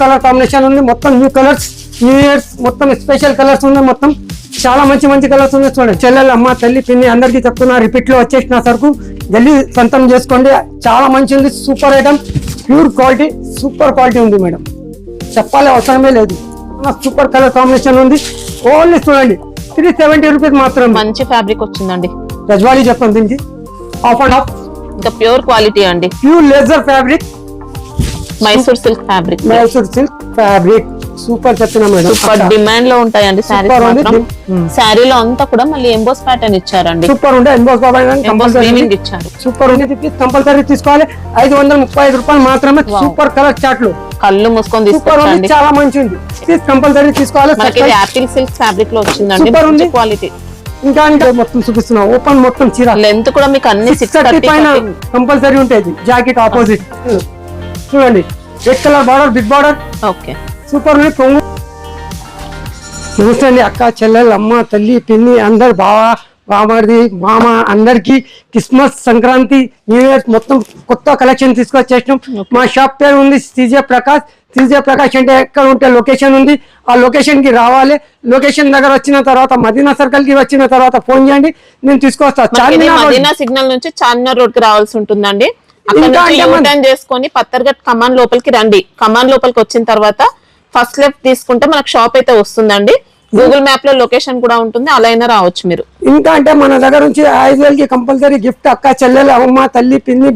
Colour combination ఉంది, మొత్తం new colours, new years మొత్తం స్పెషల్ కలర్స్ ఉన్నాయి, మొత్తం చాలా మంచి మంచి కలర్స్ ఉన్నాయి. చూడండి చెల్లెలు, అమ్మ, తల్లి, పిన్ని అందరికీ చెప్తున్నా, రిపీట్ లో వచ్చేసిన సరుకు జల్దీ సొంతం చేసుకోండి. చాలా మంచి ఉంది, super item, pure quality, super quality ఉంది మేడం, చెప్పాలి అవసరమే లేదు. సూపర్ కలర్ కాంబినేషన్ ఉంది. ఓన్లీ చూడండి 370 రూపీస్ మాత్రం. మంచి ఫ్యాబ్రిక్ వచ్చిందండి, రజ్వాళీ చెప్పండి దీనికి, హాఫ్ అండ్ హాఫ్, ఇంకా ప్యూర్ క్వాలిటీ అండి, pure laser fabric, Mysore silk fabric, Mysore silk fabric, super చెప్తున్నా మేడం. సూపర్ డిమాండ్ లో ఉంటాయండి శారీస్. శారీలో అంతా కూడా మళ్ళీ ఎంబోస్ ప్యాటర్న్ ఇచ్చారండి, సూపర్ ఉండే ఎంబోస్ ఇచ్చారు. సూపర్ ఉంది, కంపల్సరీ తీసుకోవాలి. 535 రూపాయలు మాత్రమే. సూపర్ కలర్ చాట్లు, కళ్ళు మూసుకొని సూపర్ ఉంది, తీసుకోండి. చాలా మంచి ఉంది, కంపల్సరీ తీసుకోవాలి. యాపిల్ సిల్క్ ఫ్యాబ్రిక్ లో వచ్చిందండి, సూపర్ ఉంది క్వాలిటీ. ఇంకా మొత్తం చూపిస్తున్నా, ఓపెన్ మొత్తం చీర, లెంత్ కూడా మీకు అన్ని 630 పైన కంపల్సరీ ఉంటుంది. జాకెట్ ఆపోజిట్ చూడండి, red colour border, big border, okay super ఉంది. కొంగు చూసండి, అక్క, చెల్లెలు, అమ్మ, తల్లి, పిన్ని అందరు, బామర్ది, మామ అందరికి క్రిస్మస్, సంక్రాంతి, న్యూ ఇయర్ మొత్తం కొత్త కలెక్షన్ తీసుకొచ్చేసినాం. మా షాప్ పేరు ఉంది CJ ప్రకాష్. CJ ప్రకాష్ అంటే ఎక్కడ ఉంటే లొకేషన్ ఉంది, ఆ లొకేషన్ కి రావాలి. లొకేషన్ దగ్గర వచ్చిన తర్వాత మదీనా సర్కిల్ కి వచ్చిన తర్వాత ఫోన్ చేయండి, నేను తీసుకొస్తాను. మదీనా సిగ్నల్ నుంచి చార్మినార్ రోడ్ కి రావాల్సి ఉంటుందండి. అక్కడ చేసుకొని పత్తర్గట్ కమాన్ లోపలికి రండి. కమాన్ లోపలికి వచ్చిన తర్వాత ఫస్ట్ లెఫ్ట్ తీసుకుంటే మనకు షాప్ అయితే వస్తుందండి. గూగుల్ మ్యాప్ లో లొకేషన్ కూడా ఉంటుంది, అలా అయినా రావచ్చు మీరు. ఇంకా అంటే మన దగ్గర నుంచి 5,000 కి కంపల్సరీ గిఫ్ట్, అక్క, చెల్లెలు, అమ్మ, తల్లి, పిన్ని,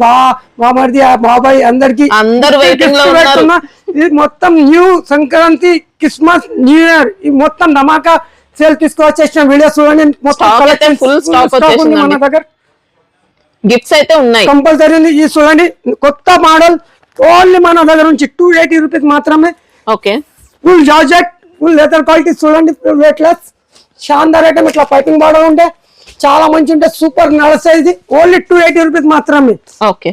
బామర్ది, బాబాయ్ అందరికి అందరు వెయిటింగ్ లో ఉన్నారు. ఇది మొత్తం new Sankranti, Christmas, new year ఈ మొత్తం ధమాకా సేల్ తీసుకొచ్చేసిన వీడియో చూడండి. మొత్తం ఫుల్ స్టాక్ ఉంది మన దగ్గర, గిఫ్ట్స్ అయితే ఉన్నాయి కంపల్సరీ ఉంది. ఈ చూడండి కొత్త మోడల్, ఓన్లీ మన దగ్గర నుంచి 280 రూపీస్ మాత్రమే. Okay, full georgette, full leather quality చూడండి, వెయిట్లెస్ షాందార్ ఐటమ్. ఇట్లా పైపింగ్ బార్డర్ ఉంటే చాలా మంచి ఉంటే సూపర్ నడుస్తుంది. ఓన్లీ 280 రూపీస్ మాత్రమే. ఓకే,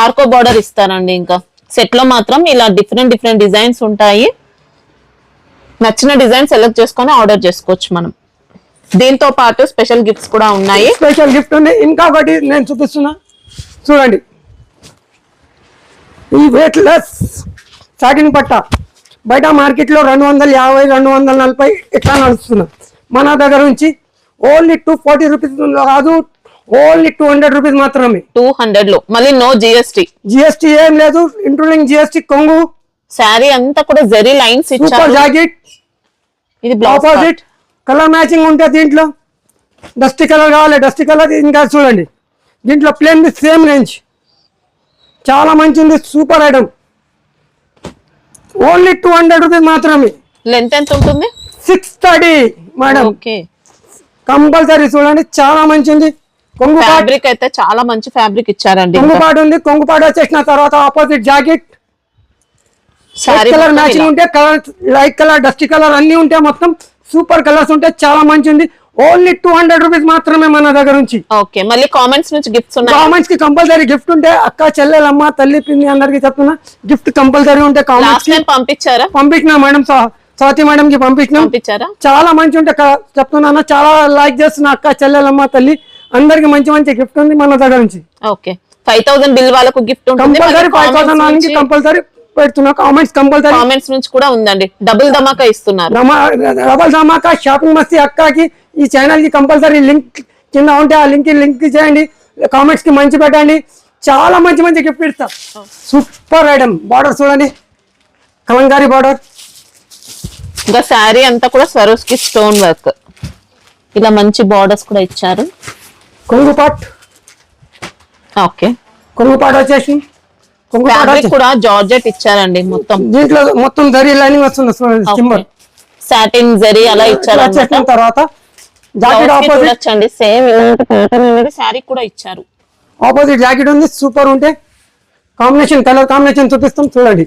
ఆర్కో బార్డర్ ఇస్తారండి. ఇంకా సెట్ లో మాత్రం ఇలా డిఫరెంట్ డిజైన్స్ ఉంటాయి. నచ్చిన డిజైన్ సెలెక్ట్ చేసుకొని ఆర్డర్ చేసుకోవచ్చు మనం. దీంతో పాటు స్పెషల్ గిఫ్ట్స్ కూడా ఉన్నాయి. స్పెషల్ గిఫ్ట్ ఉంది. ఇంకొకటి నేను చూపిస్తున్నా చూడండి, ఈ వెయిట్లెస్ సాటిన్ పట్ట బయట మార్కెట్ లో 250, 240 ఇట్లా నడుస్తున్నా. మన దగ్గర నుంచి ఓన్లీ 240 రూపీస్ కాదు, ఓన్లీ 200 రూపీస్ మాత్రమే. 200 లో మళ్ళీ నో జిఎస్టీ ఏం లేదు, ఇంక్లూడింగ్ జిఎస్టీ. కొంగు శారీ అంతా కూడా జరీ లైన్స్ ఇచ్చారు. జాకెట్, ఇది బ్లౌజ్ ఆపోజిట్ కలర్ మ్యాచింగ్ ఉంటే దీంట్లో డస్టీ కలర్ కావాలి, డస్టీ కలర్. ఇంకా చూడండి దీంట్లో ప్లేన్ సేమ్ రేంజ్, చాలా మంచి ఉంది, సూపర్ ఐటమ్. ఓన్లీ 200 రూపీస్ మాత్రమే. లెంత్ ఎంత ఉంటుంది? 630 మేడం. ఓకే, కంపల్సరీ చూడండి, చాలా మంచి ఉంది. కొంగు ఫ్యాబ్రిక్ అయితే చాలా మంచి ఫ్యాబ్రిక్ ఇచ్చారండి. కొంగుపాటు ఉంది, కొంగుపాటు వచ్చేసిన తర్వాత ఆపోజిట్ జాకెట్, కలర్ మ్యాచింగ్ ఉంటే colour, light colour, dusty colour అన్ని ఉంటే మొత్తం సూపర్ కలర్స్ ఉంటే చాలా మంచి ఉంది. ఓన్లీ 200 రూపీస్ మాత్రమే మన దగ్గర నుంచి. ఓకే, మళ్ళీ కామెంట్స్ నుంచి గిఫ్ట్స్ ఉన్నాయి. కామెంట్స్ కి కంపల్సరీ గిఫ్ట్ ఉంటే, అక్క, చెల్లెలు, అమ్మ, తల్లి, పిన్ని అందరికి చెప్తున్నా, గిఫ్ట్ కంపల్సరీ ఉంటే కామెంట్స్ పంపించారా? పంపించినా మేడం, స్వాతి మేడం కి పంపించారా. చాలా మంచి ఉంటే చెప్తున్నాను, చాలా లైక్ చేస్తున్నా. అక్క, చెల్లెలు, అమ్మ, తల్లి అందరికి మంచి మంచి గిఫ్ట్ ఉంది మన దగ్గర నుంచి. ఓకే, 5000 బిల్ వాళ్ళకు గిఫ్ట్ ఉంటుంది కంపల్సరీ. 5000 నుంచి కంపల్సరీ పెడుతున్నా. కామెంట్స్ కంపల్సరీ, కామెంట్స్ నుంచి కూడా ఉందండి. డబుల్ ధమాకా ఇస్తున్నారు. డబుల్ ధమాకా షాపింగ్ మస్తీ అక్కకి. ఈ ఛానల్ కి కంపల్సరీ లింక్ కింద ఉంటే ఆ లింక్ చేయండి, కామెంట్స్ కి మంచి పెట్టండి, చాలా మంచి మంచి గిఫ్ట్ ఇస్తాం. Super item. బార్డర్ చూడండి, కలంకారీ బార్డర్. ఇంకా శారీ అంతా కూడా స్వరోస్కి స్టోన్ వర్క్, ఇలా మంచి బార్డర్స్ కూడా ఇచ్చారు. కొంగుపాట్, ఓకే, కొంగుపాట్ వచ్చేసి ఫ్యాబ్రిక్ కూడా జార్జెట్ ఇచ్చారండి. మొత్తం దీంట్లో మొత్తం జరీ లైనింగ్ వస్తుంది, సాటిన్ జరీ అలా ఇచ్చారు. తర్వాత జాకెట్ ఆపోజిట్ అండి, సేమ్ శారీ కూడా ఇచ్చారు. ఆపోజిట్ జాకెట్ ఉంది, సూపర్ ఉంటే కాంబినేషన్, కలర్ కాంబినేషన్ చూపిస్తాం చూడండి.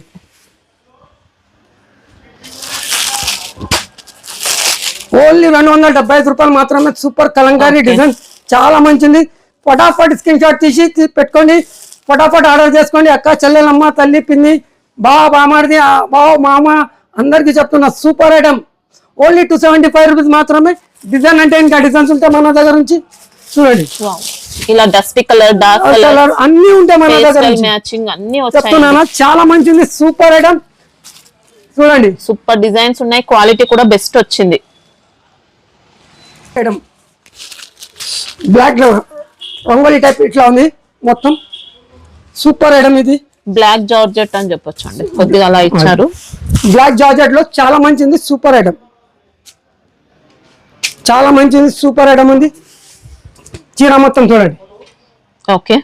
ఓన్లీ 275 రూపాయలు మాత్రమే. సూపర్ కలంకారీ డిజైన్, చాలా మంచిది. ఫటాఫట్ స్క్రీన్ షాట్ తీసి పెట్టుకోండి, ఫటాఫట్ ఆర్డర్ చేసుకోండి. అక్క, చెల్లెలమ్మ, తల్లి, పిన్ని, బామార్ది, మామ అందరికి చెప్తున్నా, సూపర్ ఐటమ్. ఓన్లీ 275 రూపీస్ మాత్రమే. డిజైన్ అంటే ఇంకా డిజైన్స్ ఉంటాయి మన దగ్గర నుంచి. చూడండి వావ్, ఇలా dusty colour, dark colour, colour అన్ని ఉంటాయి మన దగ్గర నుంచి. మ్యాచింగ్ అన్ని వచ్చాయి. చెప్తున్నానా చాలా మంచిది, సూపర్ ఐటమ్. చూడండి సూపర్ డిజైన్స్ ఉన్నాయి, క్వాలిటీ కూడా బెస్ట్ వచ్చింది. ఐటమ్ బ్లాక్ లో రంగోలీ టైప్ ఇట్లా ఉంది మొత్తం, సూపర్ ఐటమ్ ఇది. బ్లాక్ జార్జెట్ అని చెప్పొచ్చు అండి, కొద్దిగా అలా ఇచ్చారు. బ్లాక్ జార్జెట్ లో చాలా మంచిది, సూపర్ ఐటమ్, చాలా మంచిది, సూపర్ ఐటమ్ ఉంది. చీర మొత్తం చూడండి. ఓకే,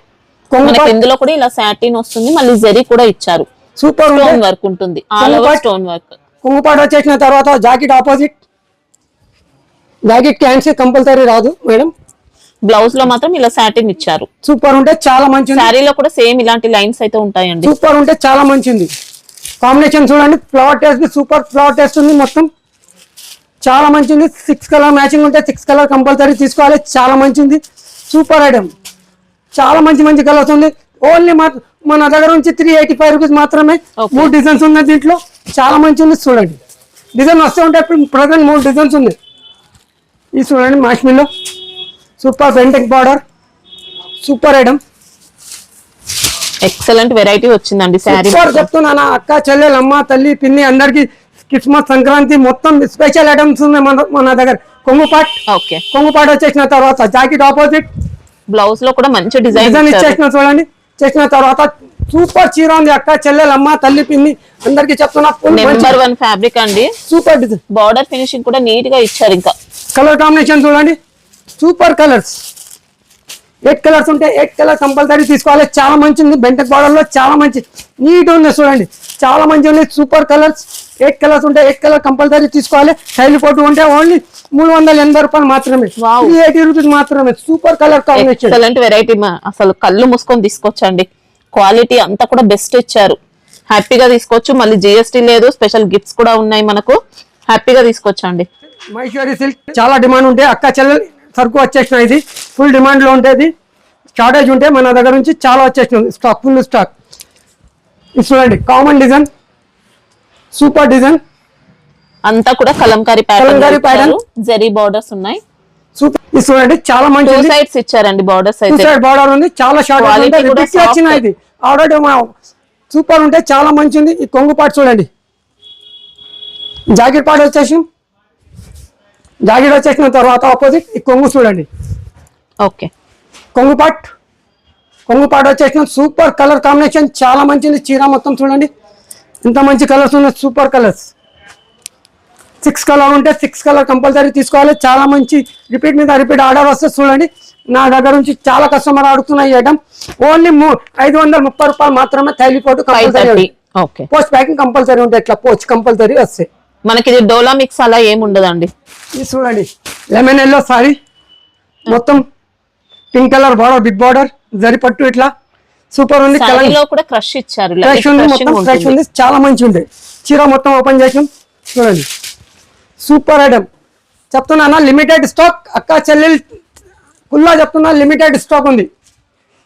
కొంగు మనకి ఇందులో కూడా ఇలా సాటిన్ వస్తుంది, మళ్ళీ జరీ కూడా ఇచ్చారు. సూపర్ స్టోన్ వర్క్ ఉంటుంది, ఆల్ ఓవర్ స్టోన్ వర్క్. కొంగుపాటు వచ్చేసిన తర్వాత జాకెట్ ఆపోజిట్, జాకెట్ క్యాన్సీ కంపల్సరీ రాదు మేడం. బ్లౌజ్ లో మాత్రం ఇలా సాటిన్ ఇచ్చారు. సూపర్ ఉంటే చాలా మంచిది. శారీలో కూడా సేమ్ ఇలాంటి లైన్స్ అయితే ఉంటాయండి. సూపర్ ఉంటే చాలా మంచిది. కాంబినేషన్ చూడండి, flower taste super flower taste ఉంది మొత్తం, చాలా మంచిది. 6 కలర్ మ్యాచింగ్ ఉంటే 6 కలర్ కంపల్సరీ తీసుకోవాలి, చాలా మంచిది, సూపర్ ఐటమ్. చాలా మంచి కలర్స్ ఉంది. ఓన్లీ మన దగ్గర నుంచి 385 రూపీస్ మాత్రమే. 3 డిజైన్స్ ఉన్నాయి దీంట్లో, చాలా మంచిది. చూడండి డిజైన్ వస్తూ ఉంటే ప్రజెంట్ 3 డిజైన్స్ ఉన్నాయి. ఇది చూడండి మాష్మిల్లో సూపర్ బెంటెక్ border, super item, excellent variety వచ్చిందండి శారీ. సూపర్ చెప్తున్నానా అక్క చెల్లెలు అమ్మ తల్లి పిన్ని అందరికి క్రిస్మస్ సంక్రాంతి మొత్తం స్పెషల్ ఐటమ్స్ ఉన్నాయి మన దగ్గర. కొంగుపాట్, ఓకే, కొంగుపాట్ వచ్చేసిన తర్వాత జాకెట్ ఆపోజిట్, బ్లౌజ్ లో కూడా మంచి డిజైన్ ఇచ్చేసిన చూడండి. చేసిన తర్వాత సూపర్ చీర ఉంది అక్క చెల్లెలు అమ్మ తల్లి పిన్ని అందరికి చెప్తున్నా, నెంబర్ 1 ఫ్యాబ్రిక్ అండి. సూపర్ డిజైన్, బార్డర్ ఫినిషింగ్ కూడా నీట్ గా ఇచ్చారు. ఇంకా కలర్ కాంబినేషన్ చూడండి, సూపర్ కలర్స్. 8 కలర్స్ ఉంటే 8 కలర్ కంపల్సరీ తీసుకోవాలి, చాలా మంచిది. బెంటెక్ బార్డర్ లో చాలా మంచి నీట్ ఉంది చూడండి, చాలా మంచి ఉంది, సూపర్ కలర్స్. 8 కలర్స్ ఉంటే 8 కలర్ కంపల్సరీ తీసుకోవాలి. శైలి పోటు ఉంటే ఓన్లీ 380 రూపాయలు మాత్రమే, 380 రూపీస్ మాత్రమే. Super colour combination, excellent variety. అసలు కళ్ళు మూసుకొని తీసుకొచ్చండి, క్వాలిటీ అంతా కూడా బెస్ట్ ఇచ్చారు. హ్యాపీగా తీసుకోవచ్చు, మళ్ళీ జిఎస్టీ లేదు, స్పెషల్ గిఫ్ట్స్ కూడా ఉన్నాయి మనకు. హ్యాపీగా తీసుకొచ్చండి. మహేశ్వరి సిల్క్ చాలా డిమాండ్ ఉంటే అక్క చెల్లెలు సరుకు వచ్చేసిన, ఇది ఫుల్ డిమాండ్ లో ఉంటుంది. షార్టేజ్ ఉంటే మన దగ్గర నుంచి చాలా వచ్చేసినాయి స్టాక్, ఫుల్ స్టాక్. ఇది చూడండి కామన్ డిజైన్, సూపర్ డిజైన్, అంతా కూడా కలంకారీ ప్యాటర్న్, జరీ బార్డర్స్ ఉన్నాయి. సూపర్. ఇది చూడండి చాలా మంచి సైడ్స్ ఇచ్చారండి బార్డర్స్ అయితే. సైడ్ బార్డర్ ఉంది, చాలా షార్ట్ వచ్చిన ఇది ఆల్రెడీ సూపర్ ఉంటే చాలా మంచి ఉంది. ఈ కొంగు పాటు చూడండి, జాకెట్ పాటు వచ్చేసి జాకెట్ వచ్చేసిన తర్వాత ఆపోజిట్ ఈ కొంగు చూడండి. ఓకే, కొంగు పాటు వచ్చేసిన సూపర్ కలర్ కాంబినేషన్, చాలా మంచిది. చీర మొత్తం చూడండి ఎంత మంచి కలర్స్ ఉన్నాయి, సూపర్ కలర్స్. 6 కలర్ ఉంటే 6 కలర్ కంపల్సరీ తీసుకోవాలి, చాలా మంచి. రిపీట్ మీద రిపీట్ ఆర్డర్ వస్తే చూడండి. నా దగ్గర నుంచి చాలా కస్టమర్ అడుగుతున్నాయి ఈ ఐటమ్. ఓన్లీ 530 రూపాయలు మాత్రమే. థైలీపోటు కంపల్సరీ, పోస్ట్ ప్యాకింగ్ కంపల్సరీ ఉంటాయి, ఇట్లా పోస్ట్ కంపల్సరీ వస్తాయి మనకి. ఇది డోలా మిక్స్ అలా ఏమి ఉండదండి. ఇది చూడండి లెమన్ ఎల్లో సారీ మొత్తం, pink colour border, big border, జరిపట్టు ఇట్లా సూపర్ ఉంది. శారీలో కూడా క్రష్ ఇచ్చారు, ఫ్రెష్ ఉంది మొత్తం, ఫ్రెష్ ఉంది, చాలా మంచి ఉంది. చీర మొత్తం ఓపెన్ చేసాం చూడండి, సూపర్ ఐటమ్. చెప్తున్నా లిమిటెడ్ స్టాక్ అక్క చెల్లెలు ఫుల్లా చెప్తున్నా, లిమిటెడ్ స్టాక్ ఉంది.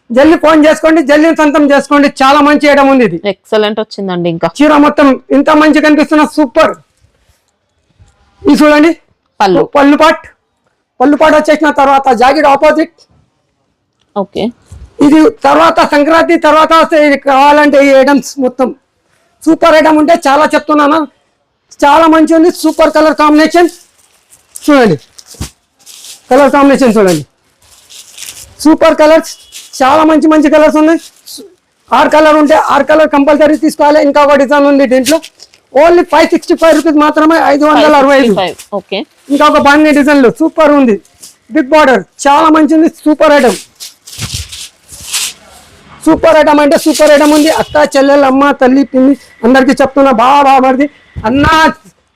జల్దీ ఫోన్ చేసుకోండి, జల్దీ సొంతం చేసుకోండి, చాలా మంచి ఐటమ్ ఉంది. ఇది ఎక్సలెంట్ వచ్చిందండి. ఇంకా చీర మొత్తం ఇంత మంచి కనిపిస్తున్నా, సూపర్. ఇది చూడండి పళ్ళు పాటు వచ్చేసిన తర్వాత జాకెట్ ఆపోజిట్. ఓకే, ఇది తర్వాత సంక్రాంతి తర్వాత వస్తే ఇది కావాలంటే ఈ ఐటమ్స్ మొత్తం సూపర్ ఐటమ్ ఉంటే చాలా చెప్తున్నాను, చాలా మంచి ఉంది. సూపర్ కలర్ కాంబినేషన్ చూడండి, కలర్ కాంబినేషన్ చూడండి, సూపర్ కలర్స్, చాలా మంచి కలర్స్ ఉన్నాయి. 6 కలర్ ఉంటే 6 కలర్ కంపల్సరీ తీసుకోవాలి. ఇంకా ఒక డిజైన్ ఉంది దీంట్లో, ఓన్లీ 565 రూపీస్ మాత్రమే, 565. ఓకే, ఇంకా ఒక బాగుంది డిజైన్ లో సూపర్ ఉంది, బిగ్ బార్డర్, చాలా మంచి ఉంది. సూపర్ ఐటమ్, సూపర్ ఐటమ్ అంటే సూపర్ ఐటమ్ ఉంది. అక్క చెల్లెలు అమ్మ తల్లి పిన్ని అందరికి చెప్తున్నా, బాగా మరిది అన్న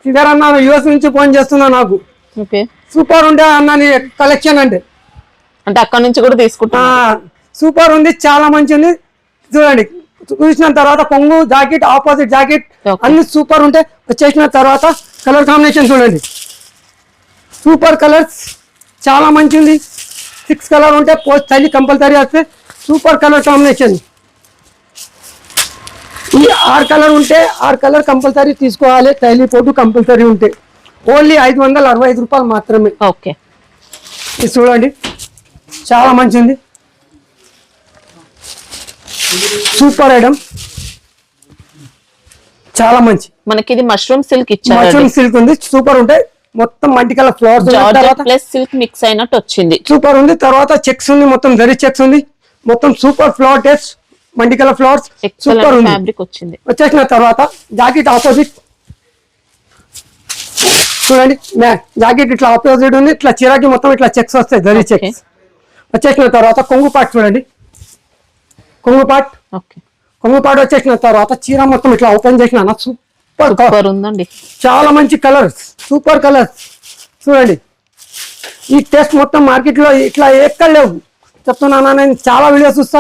ఇద్దరు అన్న యూఎస్ నుంచి ఫోన్ చేస్తున్నా నాకు. ఓకే, సూపర్ ఉంటే అన్న నీ కలెక్షన్ అంటే అక్కడ నుంచి కూడా తీసుకుంటా. సూపర్ ఉంది, చాలా మంచి ఉంది. చూడండి చూసిన తర్వాత కొంగు జాకెట్ ఆపోజిట్ జాకెట్ అన్ని సూపర్ ఉంటే వచ్చేసిన తర్వాత కలర్ కాంబినేషన్ చూడండి, సూపర్ కలర్స్, చాలా మంచి ఉంది. 6 కలర్ ఉంటే పోస్ట్ స్టైల్ కంపల్సరీ వస్తే, సూపర్ కలర్ కాంబినేషన్. ఈ 6 కలర్ ఉంటే 6 కలర్ కంపల్సరీ తీసుకోవాలి, టైలీ పోటు కంపల్సరీ ఉంటే. ఓన్లీ 565 రూపాయలు మాత్రమే. ఓకే, ఇది చూడండి చాలా మంచిది, సూపర్ ఐటమ్, చాలా మంచి. మనకి ఇది మష్రూమ్ సిల్క్ ఇచ్చారు, మష్రూమ్ సిల్క్ ఉంది, సూపర్ ఉంటాయి. మొత్తం multi colour flowers georgette plus silk mix అయినట్టు వచ్చింది, సూపర్ ఉంది. తర్వాత చెక్స్ ఉంది, మొత్తం జరీ చెక్స్ ఉంది, మొత్తం super flower test multi colour flowers super ఉంది. ఫ్యాబ్రిక్ వచ్చింది. వచ్చేసిన తర్వాత జాకెట్ ఆపోజిట్ చూడండి, జాకెట్ ఇట్లా ఆపోజిట్ ఉంది, ఇట్లా చిరాకి మొత్తం ఇట్లా చెక్స్ వస్తాయి, జరీ చెక్స్. వచ్చేసిన తర్వాత కొంగు పాట్ చూడండి, కొంగు పాట్, ఓకే, కొంగు పాట్ వచ్చేసిన తర్వాత చీర మొత్తం ఇట్లా ఓపెన్ చేసిన సూపర్ ఉందండి. చాలా మంచి కలర్స్, సూపర్ కలర్స్ చూడండి. ఈ టెస్ట్ మొత్తం మార్కెట్ లో ఇట్లా ఎక్కడ లేవు చెప్తున్నాను. నేను చాలా వీడియోస్ చూస్తా,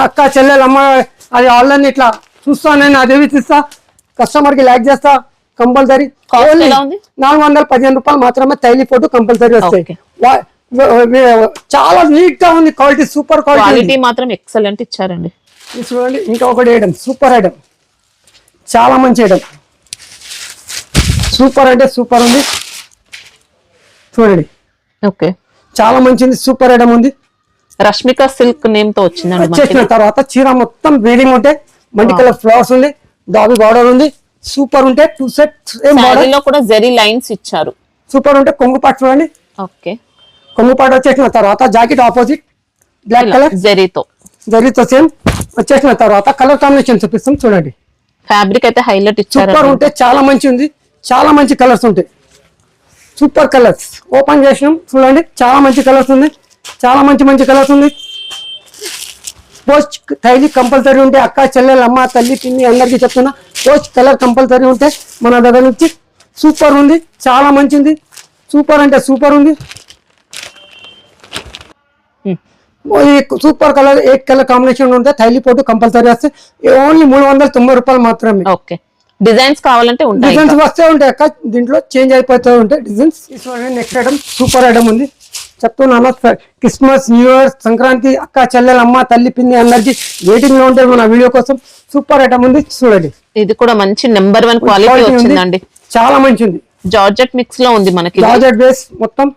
అక్క చెల్లెలు అమ్మ అది ఆన్లైన్ ఇట్లా చూస్తా, నేను అదేవి తీస్తా, కస్టమర్ కి లైక్ చేస్తా కంపల్సరీ. 415 రూపాయలు మాత్రమే తైలి ఫోటో కంపల్సరీ వస్తాయి. చాలా నీట్ గా ఉంది, క్వాలిటీ సూపర్ క్వాలిటీ మాత్రం ఎక్సలెంట్ ఇచ్చారండి. ఇది చూడండి, ఇంకా ఒకటి ఐటమ్, సూపర్ ఐటమ్, చాలా మంచి ఐటమ్, సూపర్ అంటే సూపర్ ఉంది చూడండి. ఓకే, చాలా మంచిది, సూపర్ ఐటమ్ ఉంది. రష్మిక సిల్క్ నేమ్ తో వచ్చిందండి. వచ్చేసిన తర్వాత చీర మొత్తం బీడింగ్ ఉంటే మల్టీ కలర్ ఫ్లవర్స్ ఉంది, డాబీ బార్డర్ ఉంది, సూపర్ ఉంటే 2 సెట్స్ లో కూడా జెరీ లైన్స్ ఇచ్చారు, సూపర్ ఉంటే కొంగు పాట్ చూడండి. ఓకే, కొంగు పాట్ వచ్చేసిన తర్వాత జాకెట్ ఆపోజిట్ బ్లాక్ కలర్ జరీతో సేమ్. వచ్చేసిన తర్వాత కలర్ కాంబినేషన్ చూపిస్తాం చూడండి. ఫ్యాబ్రిక్ అయితే హైలైట్ ఇచ్చారు, సూపర్ ఉంటే చాలా మంచి ఉంది, చాలా మంచి కలర్స్ ఉంటాయి, సూపర్ కలర్స్. ఓపెన్ చేసినాం చూడండి, చాలా మంచి కలర్స్ ఉంది, చాలా మంచి మంచి కలర్స్ ఉంది. పోస్ట్ టైలీ కంపల్సరీ ఉంటే అక్క చెల్లెలు అమ్మ తల్లి పిన్ని అందరికీ చెప్తున్నా, పోస్ట్ కలర్ కంపల్సరీ ఉంటే మన దగ్గర నుంచి సూపర్ ఉంది, చాలా మంచిది, సూపర్ అంటే సూపర్ ఉంది. సూపర్ కలర్ 8 కలర్ కాంబినేషన్ ఉంటే థైలీ పోటు కంపల్సరీ వస్తే ఓన్లీ 390 రూపాయలు మాత్రమే. ఓకే, డిజైన్స్ కావాలంటే ఉంటాయి, డిజైన్స్ వస్తే ఉంటాయి అక్క, దీంట్లో చేంజ్ అయిపోతూ ఉంటాయి designs. Next item super item ఉంది చెప్తున్నాను. క్రిస్మస్, న్యూ ఇయర్, సంక్రాంతి అక్క చెల్లెలు అమ్మ తల్లి పిన్ని అందరికి వెయిటింగ్ లో ఉంటే మన వీడియో కోసం సూపర్ ఐటమ్ ఉంది చూడండి. ఇది కూడా మంచి నెంబర్ 1 క్వాలిటీ వచ్చిందండి, చాలా మంచి ఉంది. జార్జెట్ మిక్స్ లో ఉంది మనకి, జార్జెట్ బేస్ మొత్తం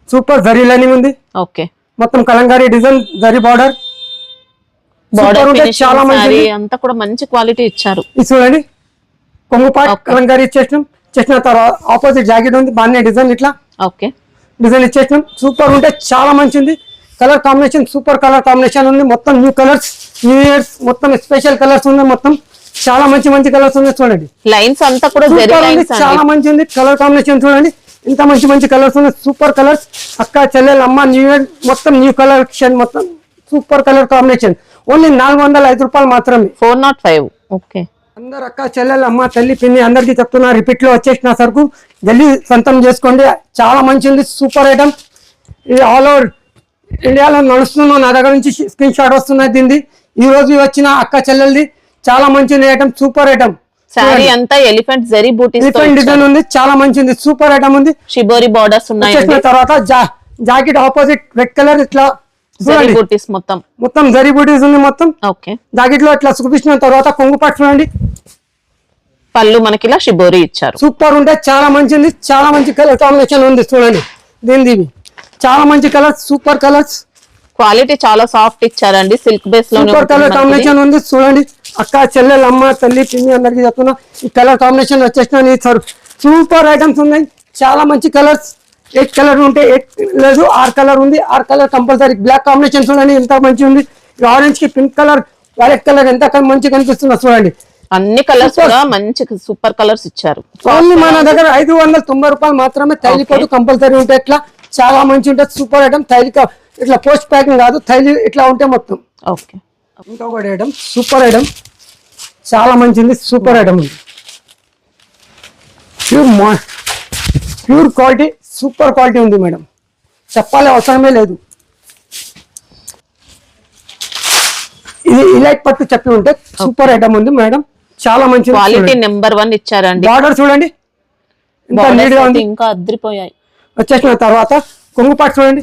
సూపర్ జరీ లైనింగ్ ఉంది. ఓకే, మొత్తం కలంకారీ డిజైన్ జరీ బార్డర్ చాలా మంచి, అంతా కూడా మంచి క్వాలిటీ ఇచ్చారు. ఇది చూడండి, కొంగు పాట్ కలంకారీ ఇచ్చేసినాం. చేసిన తర్వాత ఆపోజిట్ జాకెట్ ఉంది, బాగానే డిజైన్ ఇట్లా ఓకే డిజైన్ ఇచ్చేసినాం. సూపర్ ఉంటే చాలా మంచిది, colour combination super colour combination ఉంది, మొత్తం న్యూ కలర్స్, న్యూ ఇయర్స్ మొత్తం స్పెషల్ కలర్స్ ఉంది, మొత్తం చాలా మంచి మంచి కలర్స్ ఉన్నాయి చూడండి. లైన్స్ అంతా కూడా చాలా మంచిది, కలర్ కాంబినేషన్ చూడండి, ఇంత మంచి మంచి కలర్స్ ఉన్నాయి, సూపర్ కలర్స్. అక్క చెల్లెలు అమ్మ న్యూ ఇయర్ మొత్తం న్యూ కలెక్షన్, మొత్తం సూపర్ కలర్ కాంబినేషన్. ఓన్లీ 405 రూపాయలు మాత్రమే. 405. ఓకే, అందరు అక్క చెల్లెలు అమ్మ తల్లి పిన్ని అందరికీ చెప్తున్నా, రిపీట్ లో వచ్చేసిన సరుకు జల్దీ సొంతం చేసుకోండి, చాలా మంచిది, సూపర్ ఐటమ్. ఇది ఆల్ ఓవర్ ఇండియాలో నడుస్తున్నాం, నా దగ్గర నుంచి స్క్రీన్ షాట్ వస్తున్నాయి దీనిది. ఈ రోజు వచ్చిన అక్క చెల్లెలది చాలా మంచిది ఐటమ్, సూపర్ ఐటమ్. సారీ అంతా ఎలిఫెంట్ జరీ బూటీస్ ఎలిఫెంట్ డిజైన్ ఉంది, చాలా మంచిది, సూపర్ ఐటమ్ ఉంది. షిబోరి బార్డర్స్ ఉన్నాయి. తర్వాత జాకెట్ ఆపోజిట్ రెడ్ కలర్ ఇట్లా జరీ బూటీస్ మొత్తం జరీ బూటీస్ ఉంది మొత్తం. ఓకే, జాకెట్ లో ఇట్లా చూపించిన తర్వాత కొంగు పాట్ చూడండి, పళ్ళు మనకి ఇలా షిబోరి ఇచ్చారు, సూపర్ ఉంటే చాలా మంచిది, చాలా మంచి కలర్ కాంబినేషన్ ఉంది చూడండి. దీని చాలా మంచి కలర్స్, సూపర్ కలర్స్, క్వాలిటీ చాలా సాఫ్ట్ ఇచ్చారండి, సిల్క్ బేస్ లో సూపర్ కలర్ కాంబినేషన్ ఉంది చూడండి. అక్క చెల్లెలు అమ్మ తల్లి పిన్ని అందరికి చెప్తున్నా, ఈ కలర్ కాంబినేషన్ వచ్చేసిన సూపర్ ఐటమ్స్ ఉన్నాయి, చాలా మంచి కలర్స్. 8 కలర్ ఉంటే 8 లేదు 6 కలర్ ఉంది, 6 కలర్ కంపల్సరీ. బ్లాక్ కాంబినేషన్ చూడండి ఎంత మంచి ఉంది, ఆరెంజ్ కి పింక్ కలర్, వైలెట్ కలర్ ఎంత మంచి కనిపిస్తుందో చూడండి. అన్ని కలర్స్ కూడా మంచి సూపర్ కలర్స్ ఇచ్చారు. ఓన్లీ మన దగ్గర 590 రూపాయలు మాత్రమే. తైలి పోటు కంపల్సరీ ఉంటే ఇట్లా చాలా మంచి ఉంటుంది, సూపర్ ఐటమ్. తైలి ఇట్లా పోస్ట్ ప్యాకింగ్ కాదు, తైలి ఇట్లా ఉంటే మొత్తం. ఓకే, ఇంకొకటి ఐటమ్ సూపర్ ఐటమ్, చాలా మంచిది, సూపర్ ఐటమ్ ఉంది. ప్యూర్ క్వాలిటీ, సూపర్ క్వాలిటీ ఉంది మేడం, చెప్పాలి అవసరమే లేదు. ఇది ఇలైట్ పట్టు చెప్పి ఉంటే సూపర్ ఐటమ్ ఉంది మేడం, చాలా మంచి క్వాలిటీ నెంబర్ 1 ఇచ్చారండి. బార్డర్ చూడండి ఎంత నీట్ గా ఉంది, ఇంకా అద్రిపోయాయి. వచ్చేసిన తర్వాత కొంగు పాటు చూడండి.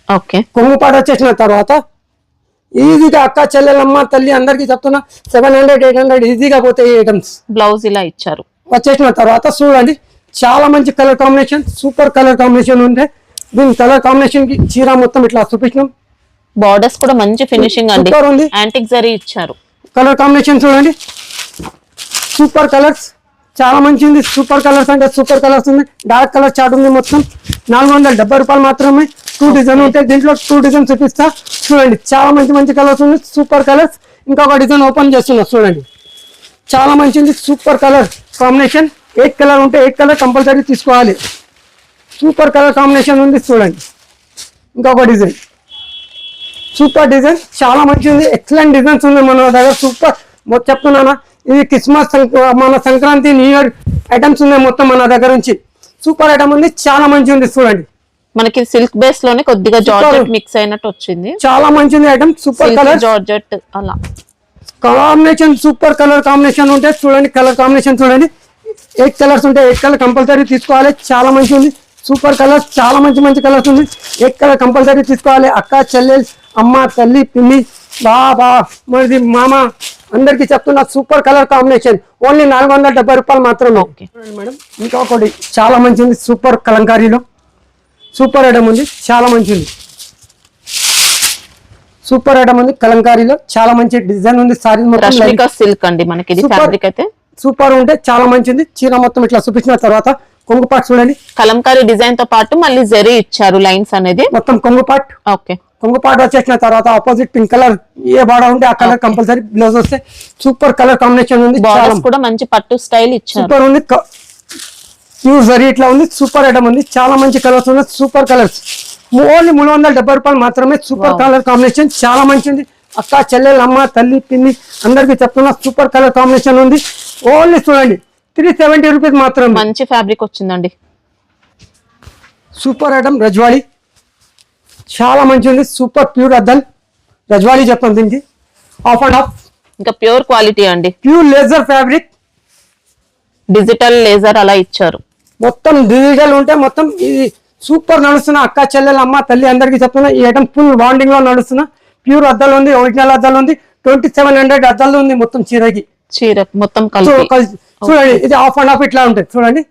ఓకే, కొంగు పాటు వచ్చేసిన తర్వాత ఈజీగా అక్క చెల్లెలమ్మ తల్లి అందరికి చెప్తున్నా 700-800 ఈజీగా పోతాయి ఐటమ్స్. బ్లౌజ్ ఇలా ఇచ్చారు. వచ్చేసిన తర్వాత చూడండి, చాలా మంచి colour combination, super colour combination ఉంటే దీని కలర్ కాంబినేషన్ కి చీర మొత్తం ఇట్లా చూపించినాం. బార్డర్స్ కూడా మంచి ఫినిషింగ్ అండి, సూపర్ ఉంది. యాంటిక్ జరీ ఇచ్చారు. కలర్ కాంబినేషన్ చూడండి, సూపర్ కలర్స్, చాలా మంచి ఉంది. సూపర్ కలర్స్ అంటే సూపర్ కలర్స్ ఉంది. డార్క్ కలర్ చార్ట్ ఉంది. మొత్తం 470 రూపాయలు మాత్రమే. 2 డిజైన్ ఉంటాయి దీంట్లో. 2 డిజైన్ చూపిస్తా చూడండి. చాలా మంచి మంచి కలర్స్ ఉంది, సూపర్ కలర్స్. ఇంకొక డిజైన్ ఓపెన్ చేస్తున్నా చూడండి, చాలా మంచిది. Super colour combination. 8 కలర్ ఉంటే 8 కలర్ కంపల్సరీ తీసుకోవాలి. సూపర్ కలర్ కాంబినేషన్ ఉంది చూడండి. ఇంకొక డిజైన్, సూపర్ డిజైన్, చాలా మంచిది. ఎక్సలెంట్ డిజైన్స్ ఉంది మన దగ్గర. సూపర్ చెప్తున్నానా, ఇది క్రిస్మస్ మన సంక్రాంతి న్యూ ఇయర్ ఐటమ్స్ ఉన్నాయి మొత్తం మన దగ్గర నుంచి. సూపర్ ఐటమ్ ఉంది, చాలా మంచి ఉంది చూడండి. మనకి సిల్క్ బేస్ లోనే కొద్దిగా జార్జెట్ మిక్స్ అయినట్టు వచ్చింది. చాలా మంచిది ఐటమ్. సూపర్ కలర్ జార్జెట్ అలా కాంబినేషన్, సూపర్ కలర్ కాంబినేషన్ ఉంటే చూడండి. కలర్ కాంబినేషన్ చూడండి, 8 కలర్స్ ఉంటాయి. 8 కలర్ కంపల్సరీ తీసుకోవాలి. చాలా మంచి ఉంది. సూపర్ కలర్స్, చాలా మంచి మంచి కలర్స్ ఉంది. 8 కలర్ కంపల్సరీ తీసుకోవాలి. అక్క, చెల్లెలు, అమ్మ, తల్లి, పిన్ని, బాబా, మరిది, మామ అందరికి చెప్తున్నా. Super colour combination. ఓన్లీ 470 రూపాయలు మాత్రమే. మేడం ఇంకొకటి చాలా మంచిది. సూపర్ కలంకారీలో సూపర్ ఐటమ్ ఉంది, చాలా మంచిది. సూపర్ ఐటమ్ ఉంది కలంకారీలో, చాలా మంచి డిజైన్ ఉంది. సారీ రష్మిక సిల్క్ అండి మనకి ఇది ఫ్యాబ్రిక్ అయితే సూపర్ ఉంటే చాలా మంచిది. చీర మొత్తం ఇట్లా చూపించిన తర్వాత కొంగు పాట్ చూడండి. కలంకారీ డిజైన్ తో పాటు మళ్ళీ జరీ ఇచ్చారు లైన్స్ అనేది. మొత్తం కొంగు పాట్. ఓకే, కొంగు పాట్ వచ్చేసిన తర్వాత ఆపోజిట్ పింక్ కలర్ ఏ బార్డర్ ఉంటే ఆ కలర్ కంపల్సరీ బ్లౌజ్ వస్తే సూపర్ కలర్ కాంబినేషన్ ఉంది. బార్డర్స్ కూడా మంచి పట్టు స్టైల్ ఇచ్చారు. సూపర్ ఉంది. ప్యూర్ జరీ ఇట్లా ఉంది. సూపర్ ఐటమ్ ఉంది, చాలా మంచి కలర్స్ ఉన్నాయి. సూపర్ కలర్స్ ఓన్లీ 370 రూపాయలు మాత్రమే. సూపర్ కలర్ కాంబినేషన్, చాలా మంచిది. అక్క, చెల్లెలు, అమ్మ, తల్లి, పిన్ని అందరికి చెప్తున్నా. సూపర్ కలర్ కాంబినేషన్ ఉంది. ఓన్లీ చూడండి 370 రూపీస్ మాత్రమే. మంచి ఫ్యాబ్రిక్ వచ్చిందండి. సూపర్ ఐటమ్ రజ్వాళి, చాలా మంచి ఉంది. సూపర్ ప్యూర్ అద్దల్ రజ్వాళి చెప్తాను దీనికి. ఆఫ్ అండ్ ఆఫ్ ఇంకా ప్యూర్ క్వాలిటీ అండి. Pure laser fabric, digital laser అలా ఇచ్చారు. మొత్తం డిజిటల్ ఉంటే మొత్తం ఇది సూపర్ నడుస్తున్నా. అక్క, చెల్లెలు, అమ్మ, తల్లి అందరికి చెప్తున్నా. ఈ ఐటమ్ ఫుల్ బాండింగ్ లో నడుస్తున్నా. ప్యూర్ అద్దాలు ఉంది, ఒరిజినల్ అద్దాలు ఉంది. 2700 అద్దాలు ఉంది మొత్తం చీరకి. చీర మొత్తం కలిపి చూడండి. ఇది ఆఫ్ అండ్ ఆఫ్ ఇట్లా ఉంటుంది చూడండి.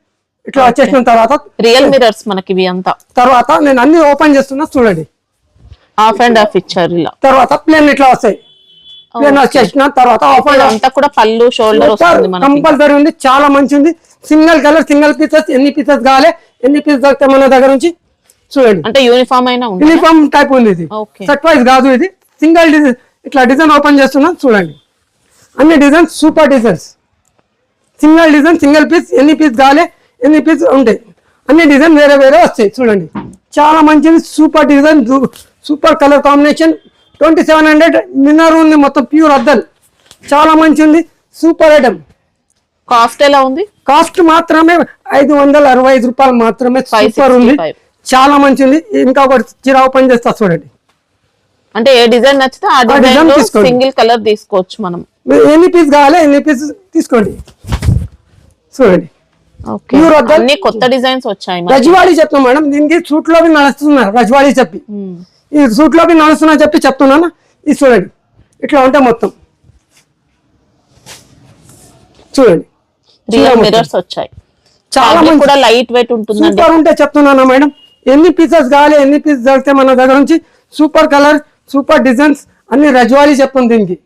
ఇట్లా వచ్చేసిన తర్వాత రియల్ మిరర్స్ మనకి ఇవి అంతా. తర్వాత నేను అన్ని ఓపెన్ చేస్తున్నా చూడండి. ఆఫ్ అండ్ ఆఫ్ ఇచ్చారు ఇలా. తర్వాత ప్లేన్ ఇట్లా వస్తాయి. ప్లేన్ వచ్చేసిన తర్వాత ఆఫ్ అండ్ అంతా కూడా పళ్ళు షోల్డర్ వస్తుంది మనకి. కంపల్సరీ ఉంది, చాలా మంచి ఉంది. Single colour, single pieces. ఎన్ని పీసెస్ కావాలి, ఎన్ని పీసెస్ దొరుకుతాయి మన దగ్గర నుంచి చూడండి. అంటే యూనిఫామ్ అయినా ఉంది, యూనిఫామ్ టైప్ ఉంది. ఇది సెట్ వైజ్ కాదు, ఇది సింగిల్ డిజైన్. ఇట్లా డిజైన్ ఓపెన్ చేస్తున్నా చూడండి. అన్ని design super designs. Single design, single piece. ఎన్ని పీస్ కావాలి, ఎన్ని పీస్ ఉంటాయి. అన్ని డిజైన్ వేరే వేరే వస్తాయి చూడండి. చాలా మంచిది. Super design, super colour combination. 2700 మిన్నర్ ఉంది మొత్తం ప్యూర్ అద్దల్, చాలా మంచి ఉంది. Super item. కాస్ట్ ఎలా ఉంది? కాస్ట్ మాత్రమే 565 రూపాయలు మాత్రమే. సూపర్ ఉంది, చాలా మంచి ఉంది. ఇంకా ఒకటి చీర ఓపెన్ చేస్తా చూడండి. అంటే ఏ డిజైన్ నచ్చితే ఆ డిజైన్ లో సింగిల్ కలర్ తీసుకోవచ్చు మనం. ఎన్ని పీస్ కావాలి, ఎన్ని పీస్ తీసుకోండి చూడండి. అన్ని కొత్త డిజైన్స్ వచ్చాయి. రజ్వాళి చెప్తాం మేడం, దీనికి సూట్ లో నడుస్తున్నారు. రజ్వాళి చెప్పి ఈ సూట్ లోకి నడుస్తున్నా చెప్పి చెప్తున్నాను. ఇది చూడండి, ఇట్లా ఉంటాయి మొత్తం చూడండి. రియల్ మిరర్స్ వచ్చాయి. చాలా కూడా లైట్ వెయిట్ ఉంటుంది. సూపర్ ఉంటే చెప్తున్నాను మేడం. ఎన్ని పీసెస్ కావాలి, ఎన్ని పీసెస్ దొరికితే మన దగ్గర నుంచి. సూపర్ కలర్, సూపర్ డిజైన్స్ అన్ని రజ్వాళి చెప్తాం దీనికి.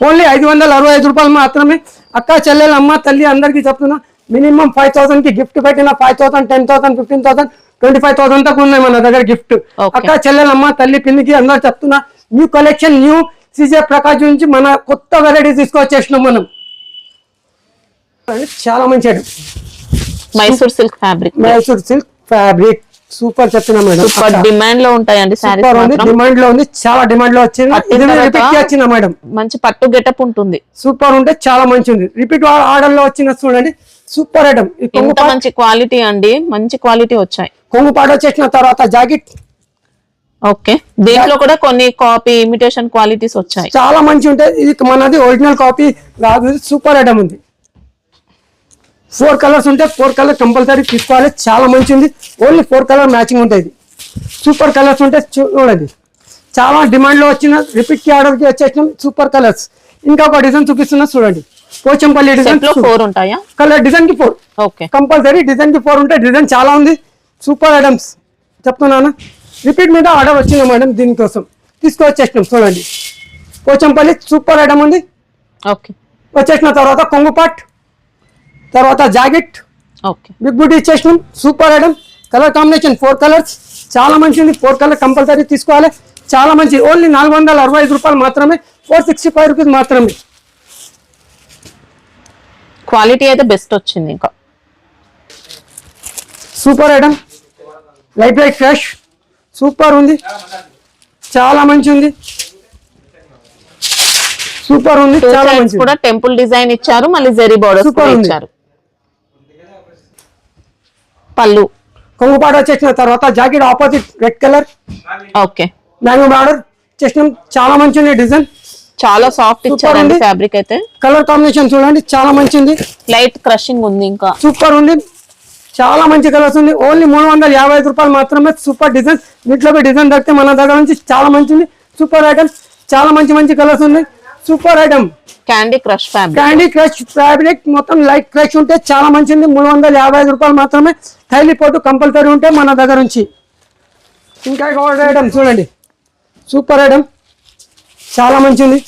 ఓన్లీ 565 రూపాయలు మాత్రమే. అక్క, చెల్లెలు, అమ్మ, తల్లి అందరికి చెప్తున్నా. మినిమం 5000 కి గిఫ్ట్ పెట్టిన 5000, 10,000, 15,000, 25,000 దాకా ఉన్నాయి మన దగ్గర గిఫ్ట్. అక్క, చెల్లెలు, అమ్మ, తల్లి, పిన్నికి అందరు చెప్తున్నా. New collection, new CJ Prakash నుంచి మన కొత్త వెరైటీస్ తీసుకొచ్చేసినాం మనం. చాలా మంచి item. Mysore silk fabric. Mysore silk fabric super చెప్తున్నా మేడం. సూపర్ డిమాండ్ లో ఉంటాయండి సారీస్. డిమాండ్ లో ఉంది, చాలా డిమాండ్ లో వచ్చింది. వచ్చిన మేడం మంచి పట్టు గెటప్ ఉంటుంది. సూపర్ ఉంటే చాలా మంచి ఉంది. రిపీట్ ఆర్డర్ లో వచ్చిన చూడండి. Super item. ఇంత మంచి క్వాలిటీ అండి, మంచి క్వాలిటీ వచ్చాయి. కొంగు పాట వచ్చేసిన తర్వాత జాకెట్. ఓకే, దీంట్లో కూడా కొన్ని కాపీ ఇమిటేషన్ క్వాలిటీస్ వచ్చాయి. చాలా మంచి ఉంటాయి. ఇది మనది ఒరిజినల్ కాపీ రాదు. సూపర్ ఐటమ్ ఉంది. 4 కలర్స్ ఉంటే 4 కలర్ కంపల్సరీ తీసుకోవాలి. చాలా మంచి ఉంది. ఓన్లీ 4 కలర్ మ్యాచింగ్ ఉంటుంది. సూపర్ కలర్స్ ఉంటే చూడండి. చాలా డిమాండ్ లో వచ్చిన రిపీట్ కి ఆర్డర్ కి వచ్చేసిన సూపర్ కలర్స్. ఇంకా ఒక డిజైన్ చూపిస్తున్నా చూడండి. పోచంపల్లి డిజైన్ 4 ఉంటాయా? కలర్ డిజైన్ కి 4 ఓకే, కంపల్సరీ. డిజైన్ కి 4 ఉంటే డిజైన్ చాలా ఉంది. సూపర్ ఐటమ్స్ చెప్తున్నాను. రిపీట్ మీద ఆర్డర్ వచ్చింది మేడం, దీనికోసం తీసుకొచ్చేసినాం. చూడండి పోచంపల్లి సూపర్ ఐటమ్ ఉంది. ఓకే, వచ్చేసిన తర్వాత కొంగుపాట్, తర్వాత జాకెట్, ఓకే, బిగ్ బూటీ ఇచ్చేసినాం. Super item, colour combination 4 colours, చాలా మంచిది. 4 కలర్ కంపల్సరీ తీసుకోవాలి, చాలా మంచి. ఓన్లీ 465 రూపాయలు మాత్రమే, 465 రూపీస్ మాత్రమే. క్వాలిటీ అయితే బెస్ట్ వచ్చింది. ఇంకా super item, light weight fresh, super ఉంది, చాలా మంచి ఉంది. సూపర్ ఉంది, చాలా మంచి. కూడా టెంపుల్ డిజైన్ ఇచ్చారు, మళ్ళీ జెరీ బోర్డర్స్ Super కూడా ఉంది. ఇచ్చారు. పళ్ళు, కొంగుపాటు వచ్చేసిన తర్వాత jacket opposite red colour, okay, mango border చేసినాం. చాలా మంచి ఉంది డిజైన్, చాలా సాఫ్ట్ Super ఇచ్చారండి. ఉంది. ఫ్యాబ్రిక్ అయితే కలర్ కాంబినేషన్ చూడండి, చాలా మంచిది. లైట్ క్రషింగ్ ఉంది. ఇంకా సూపర్ ఉంది, చాలా మంచి కలర్స్ ఉంది. ఓన్లీ 355 రూపాయలు మాత్రమే. సూపర్ డిజైన్, వీటిలో డిజైన్ దొరికితే మన దగ్గర నుంచి చాలా మంచిది. సూపర్ ఐటమ్, చాలా మంచి మంచి కలర్స్ ఉన్నాయి. Super item, candy crush fabric, candy crush fabric, మొత్తం లైట్ క్రష్ ఉంటే చాలా మంచిది. 355 రూపాయలు మాత్రమే. థైలీ పోటు కంపల్సరీ ఉంటే మన దగ్గర నుంచి. ఇంకా ఆర్డర్ ఐటమ్ చూడండి, సూపర్ ఐటమ్, చాలా మంచిది.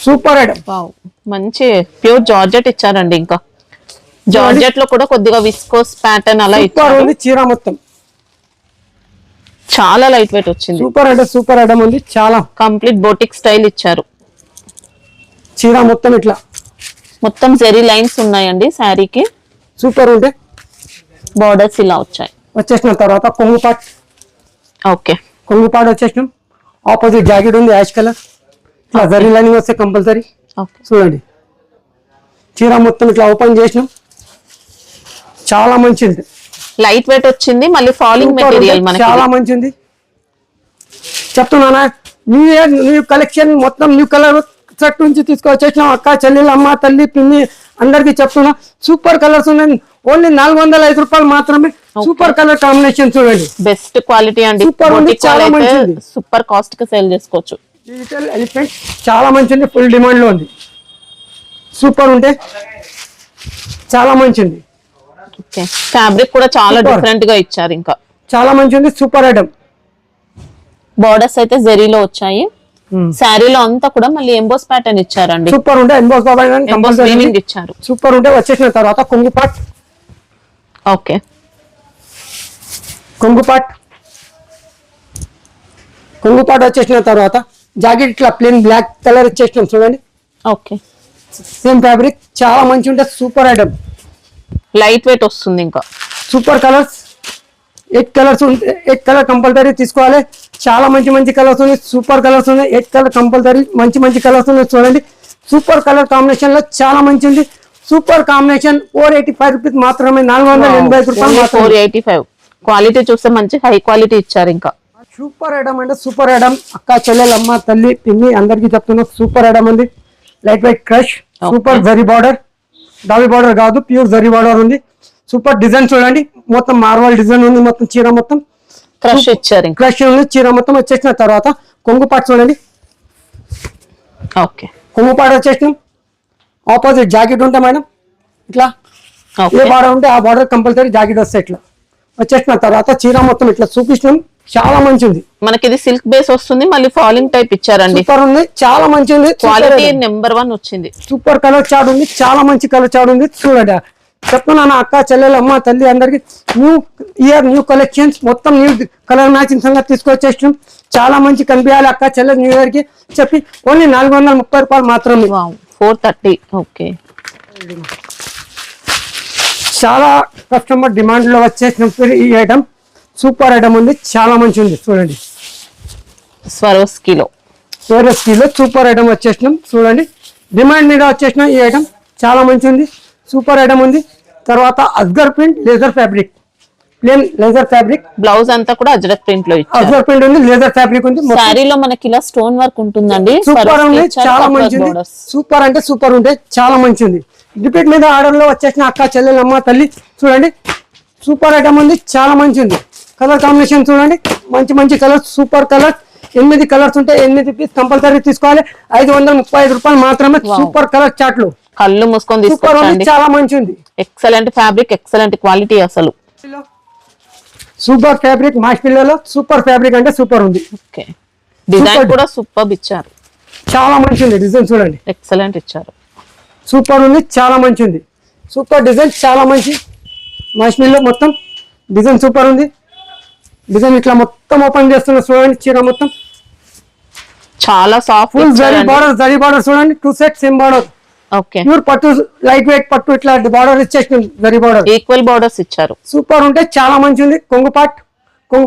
సూపర్ ఐటమ్, వావ్, మంచి ప్యూర్ జార్జెట్ ఇచ్చారండి. ఇంకా జార్జెట్ లో కూడా కొద్దిగా విస్కోస్ ప్యాటర్న్ అలా సూపర్ ఇచ్చారు. ఉంది. చీర మొత్తం చాలా లైట్ వెయిట్ వచ్చింది. సూపర్ ఐటమ్, సూపర్ ఐటమ్ ఉంది. చాలా కంప్లీట్ బోటిక్ స్టైల్ ఇచ్చారు. చీర మొత్తం ఇట్లా మొత్తం జెరీ లైన్స్ ఉన్నాయండి శారీకి. సూపర్ ఉంటే బోర్డర్స్ ఇలా వచ్చాయి. వచ్చేసిన తర్వాత కొంగుపాట్, ఓకే, కొంగుపాట్ వచ్చేసినాం. ఆపోజిట్ జాకెట్ ఉంది యాష్ కలర్, ఇట్లా జరీ లైనింగ్ వస్తే కంపల్సరీ. ఓకే, చూడండి చీర మొత్తం ఇట్లా ఓపెన్ చేసినాం, చాలా మంచిది. లైట్ వెయిట్ వచ్చింది. మళ్ళీ ఫాలింగ్ Super మెటీరియల్ ఉంది, మనకి చాలా మంచిది. చెప్తున్నానా, న్యూ ఇయర్ న్యూ కలెక్షన్ మొత్తం న్యూ కలర్ సెట్ నుంచి తీసుకొచ్చేసినాం. అక్క చెల్లెలు, అమ్మ, తల్లి, పిన్ని అందరికి చెప్తున్నా. సూపర్ కలర్స్ ఉన్నాయి. ఓన్లీ 405 రూపాయలు మాత్రమే. సూపర్ కలర్ కాంబినేషన్ చూడండి, బెస్ట్ క్వాలిటీ అండి. Super ఉంది, చాలా మంచిది. సూపర్ కాస్ట్ కి సేల్ చేసుకోవచ్చు. డిజిటల్ ఎలిఫెంట్ చాలా మంచిది, ఫుల్ డిమాండ్ లో ఉంది. సూపర్ ఉంటే చాలా మంచిది. ఓకే, ఫ్యాబ్రిక్ కూడా చాలా Super. డిఫరెంట్ గా ఇచ్చారు. ఇంకా చాలా మంచిది. సూపర్ ఐటమ్, బోర్డర్స్ అయితే జెరీలో వచ్చాయి. శారీలో అంతా కూడా మళ్ళీ ఎంబోస్ ప్యాటర్న్ ఇచ్చారండి. సూపర్ ఉంటే ఎంబోస్ ఎంబోస్ వీవింగ్ ఇచ్చారు. సూపర్ ఉంటే వచ్చేసిన తర్వాత కొంగుపాట్, ఓకే, కొంగుపాట్ వచ్చేసిన తర్వాత జాకెట్ ఇట్లా ప్లేన్ బ్లాక్ కలర్ ఇచ్చేసినాం. చూడండి ఓకే, సేమ్ ఫ్యాబ్రిక్, చాలా మంచి ఉంటుంది. సూపర్ ఐటమ్, లైట్ వెయిట్ వస్తుంది. ఇంకా సూపర్ కలర్స్, 8 కలర్స్ ఉంటాయి. 8 కలర్ కంపల్సరీ తీసుకోవాలి. చాలా మంచి మంచి కలర్స్ ఉన్నాయి. సూపర్ కలర్స్ ఉన్నాయి. 8 కలర్ కంపల్సరీ, మంచి మంచి కలర్స్ ఉన్నాయి. చూడండి సూపర్ కలర్ కాంబినేషన్ లో చాలా మంచి ఉంది. సూపర్ కాంబినేషన్ 485 రూపీస్ మాత్రమే. 485 రూపాయలు మాత్రమే. 485. క్వాలిటీ చూస్తే మంచి హై క్వాలిటీ ఇచ్చారు. ఇంకా సూపర్ ఐటమ్ అంటే సూపర్ ఐటమ్. అక్క చెల్లెలు, అమ్మ, తల్లి, పిన్ని అందరికి చెప్తున్నా. సూపర్ ఐటమ్ ఉంది. Light weight crush, super zari border, dobby border కాదు, ప్యూర్ జరీ బార్డర్ ఉంది. సూపర్ డిజైన్ చూడండి, మొత్తం మార్వల్ డిజైన్ ఉంది. మొత్తం చీర మొత్తం క్రష్ ఇచ్చారు. ఇంకా క్రష్ ఉంది. చీర మొత్తం వచ్చేసిన తర్వాత కొంగుపాటు చూడండి, ఓకే, కొంగుపాటు వచ్చేసినాం. ఆపోజిట్ జాకెట్ ఉంటాయి మేడం, ఇట్లా ఏ ఓకే, బార్డర్ ఉంటే ఆ బార్డర్ కంపల్సరీ జాకెట్ వస్తాయి. ఇట్లా వచ్చేసిన తర్వాత చీర మొత్తం ఇట్లా చూపించినాం. చాలా మంచిది. మనకి ఇది సిల్క్ బేస్ వస్తుంది. మళ్ళీ ఫాలింగ్ టైప్ ఇచ్చారండి. సూపర్ ఉంది, చాలా మంచి ఉంది. క్వాలిటీ నెంబర్ 1 వచ్చింది. సూపర్ కలర్ చార్ట్ ఉంది, చాలా మంచి కలర్ చార్ట్ ఉంది. చూడండి చెప్తున్నాను అక్క చెల్లెలు, అమ్మ, తల్లి అందరికి న్యూ ఇయర్ న్యూ కలెక్షన్స్ మొత్తం న్యూ కలర్ మ్యాచింగ్ సంగతి తీసుకొచ్చేసినాం. చాలా మంచి కనిపించాలి అక్క చెల్లెలు న్యూ ఇయర్ కి చెప్పి ఓన్లీ 430 రూపాయలు మాత్రమే. 430. ఓకే, చాలా కస్టమర్ డిమాండ్ లో వచ్చేసిన ఈ ఐటమ్. సూపర్ ఐటమ్ ఉంది, చాలా మంచి ఉంది. చూడండి స్వరోస్కీలో వేరే స్కీలో సూపర్ ఐటమ్ వచ్చేసినాం. చూడండి డిమాండ్ మీద వచ్చేసిన ఈ ఐటమ్ చాలా మంచి ఉంది. సూపర్ ఐటమ్ ఉంది. తర్వాత అస్గర్ print laser fabric, plain laser fabric. Blouse అంతా కూడా అజ్రక్ ప్రింట్ లో ఇచ్చారు. అస్గర్ ప్రింట్ ఉంది, లేజర్ ఫ్యాబ్రిక్ ఉంది. శారీలో మనకి ఇలా స్టోన్ వర్క్ ఉంటుందండి. సూపర్ ఉంది, చాలా మంచిది. సూపర్ అంటే సూపర్ ఉంటే చాలా మంచిది. రిపీట్ మీద ఆర్డర్ లో వచ్చేసిన అక్క చెల్లెలు, అమ్మ, తల్లి చూడండి సూపర్ ఐటమ్ ఉంది, చాలా మంచిది. కలర్ కాంబినేషన్ చూడండి, మంచి మంచి కలర్స్, సూపర్ కలర్. 8 కలర్స్ ఉంటాయి. 8 పీస్ కంపల్సరీ తీసుకోవాలి. 535 రూపాయలు మాత్రమే. సూపర్ కలర్ చాట్లు, కళ్ళు మూసుకొని సూపర్ ఉంది, తీసుకోండి. చాలా మంచిది. Excellent fabric, excellent quality. అసలు సూపర్ ఫ్యాబ్రిక్ మాష్ పిల్లలో సూపర్ ఫ్యాబ్రిక్ అంటే సూపర్ ఉంది. Okay, design Super. కూడా సూపర్ ఇచ్చారు, చాలా మంచి ఉంది డిజైన్ చూడండి, ఎక్సలెంట్ ఇచ్చారు. సూపర్ ఉంది, చాలా మంచి ఉంది. సూపర్ డిజైన్, చాలా మంచి మాష్ పిల్లో మొత్తం డిజైన్ సూపర్ ఉంది. డిజైన్ ఇట్లా మొత్తం ఓపెన్ చేస్తున్న చూడండి, చీర మొత్తం చాలా సాఫ్ట్ ఫుల్ జరీ బార్డర్ చూడండి, 2 set same border. Okay, pure పట్టు, లైట్ వెయిట్ పట్టు, ఇట్లా బార్డర్ ఇచ్చేసిన జరీ బార్డర్ ఈక్వల్ బార్డర్స్ ఇచ్చారు. సూపర్ ఉంటే చాలా మంచి ఉంది. కొంగు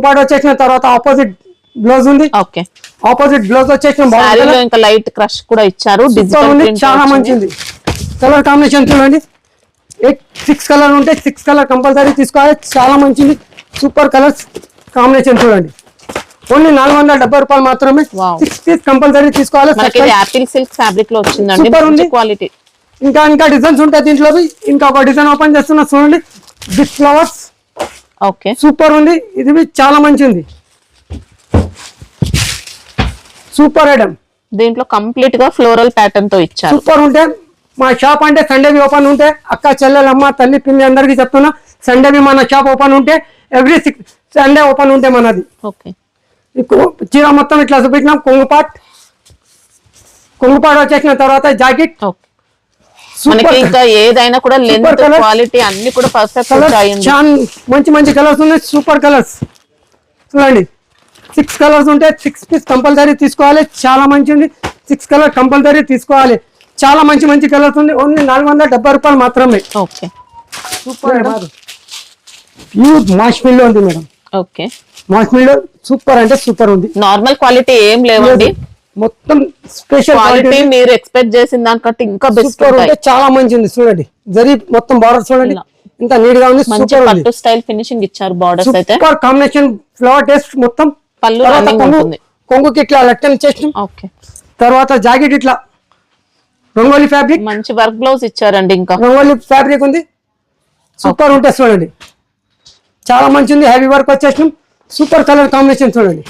పాట్ వచ్చేసిన తర్వాత ఆపోజిట్ బ్లౌజ్ ఉంది. ఓకే, ఆపోజిట్ బ్లౌజ్ వచ్చేసిన శారీలో ఇంకా లైట్ క్రష్ కూడా ఇచ్చారు, సూపర్ డిజిటల్ ఉంది, ప్రింట్ చాలా మంచిది. కలర్ కాంబినేషన్ చూడండి, 6 కలర్ ఉంటే 6 కలర్ కంపల్సరీ తీసుకోవాలి, చాలా మంచిది. సూపర్ కలర్స్ కాంబినేషన్ చూడండి, ఓన్లీ 470 రూపాయలు మాత్రమే. Wow. 6 పీస్ కంపల్సరీ తీసుకోవాలి. మనకి యాపిల్ సిల్క్ ఫ్యాబ్రిక్ లో వచ్చిందండి, Super ఉంది. మంచి క్వాలిటీ. ఇంకా డిజైన్స్ ఉంటాయి దీంట్లో. ఇంకా ఒక డిజైన్ ఓపెన్ చేస్తున్నా చూడండి, బిగ్ ఫ్లవర్స్ ఓకే, సూపర్ ఉంది. ఇది చాలా మంచి ఉంది, సూపర్ ఐటమ్. దీంట్లో కంప్లీట్ గా ఫ్లోరల్ ప్యాటర్న్ తో ఇచ్చారు. సూపర్ ఉంటే మా షాప్ అంటే సండేవి ఓపెన్ ఉంటే, అక్క చెల్లెలమ్మ తల్లి పిల్లి అందరికి చెప్తున్నా, సండేవి మన షాప్ ఓపెన్ ఉంటే, ఎవ్రీ సండే ఓపెన్ ఉంటే మనది. ఓకే, చీర మొత్తం ఇట్లా చూపించినాం. కొంగుపాట్ వచ్చేసిన తర్వాత జాకెట్ ఓకే. మనకి ఇంకా ఏదైనా కూడా లెంత్, colours. క్వాలిటీ అన్ని కూడా పర్ఫెక్ట్ కలర్స్ ఉంటాయండి. చాలా మంచి కలర్స్ ఉన్నాయి, సూపర్ కలర్స్ చూడండి. 6 కలర్స్ ఉంటే 6 పీస్ కంపల్సరీ తీసుకోవాలి, చాలా మంచిది. 6 కలర్ కంపల్సరీ తీసుకోవాలి, చాలా మంచి కలర్స్ ఉంది. ఓన్లీ 470 రూపాయలు మాత్రమే. ఓకే, సూపర్ ప్యూర్ మాష్ మిల్లో ఉంది మేడం. ఓకే, మాష్ మిల్లో సూపర్ అంటే సూపర్ ఉంది. నార్మల్ క్వాలిటీ ఏం లేవండి, మొత్తం స్పెషల్ క్వాలిటీ మీరు ఎక్స్పెక్ట్ చేసిన దానికంటే ఇంకా బెస్ట్ సూపర్ ఉంటే ఉంటాయి. చాలా మంచిది. చూడండి జరీ మొత్తం బార్డర్ చూడండి, ఇలా. ఇంత నీట్ గా ఉంది, మంచి సూపర్ ఉంది. పట్టు స్టైల్ ఫినిషింగ్ ఇచ్చారు, బార్డర్స్ అయితే. సూపర్ కాంబినేషన్, ఫ్లవర్ టేస్ట్ మొత్తం. పళ్ళు తర్వాత running ఉంటుంది. కొంగుకి ఇట్లా లెక్కన చేసిన ఓకే, తర్వాత జాకెట్ ఇట్లా రంగోలీ ఫ్యాబ్రిక్, మంచి వర్క్ బ్లౌజ్ ఇచ్చారండి. ఇంకా రంగోలీ ఫ్యాబ్రిక్ ఉంది, సూపర్ ఉంటుంది చూడండి, చాలా మంచిది. హెవీ వర్క్ వచ్చేసిన సూపర్ కలర్ కాంబినేషన్ చూడండి.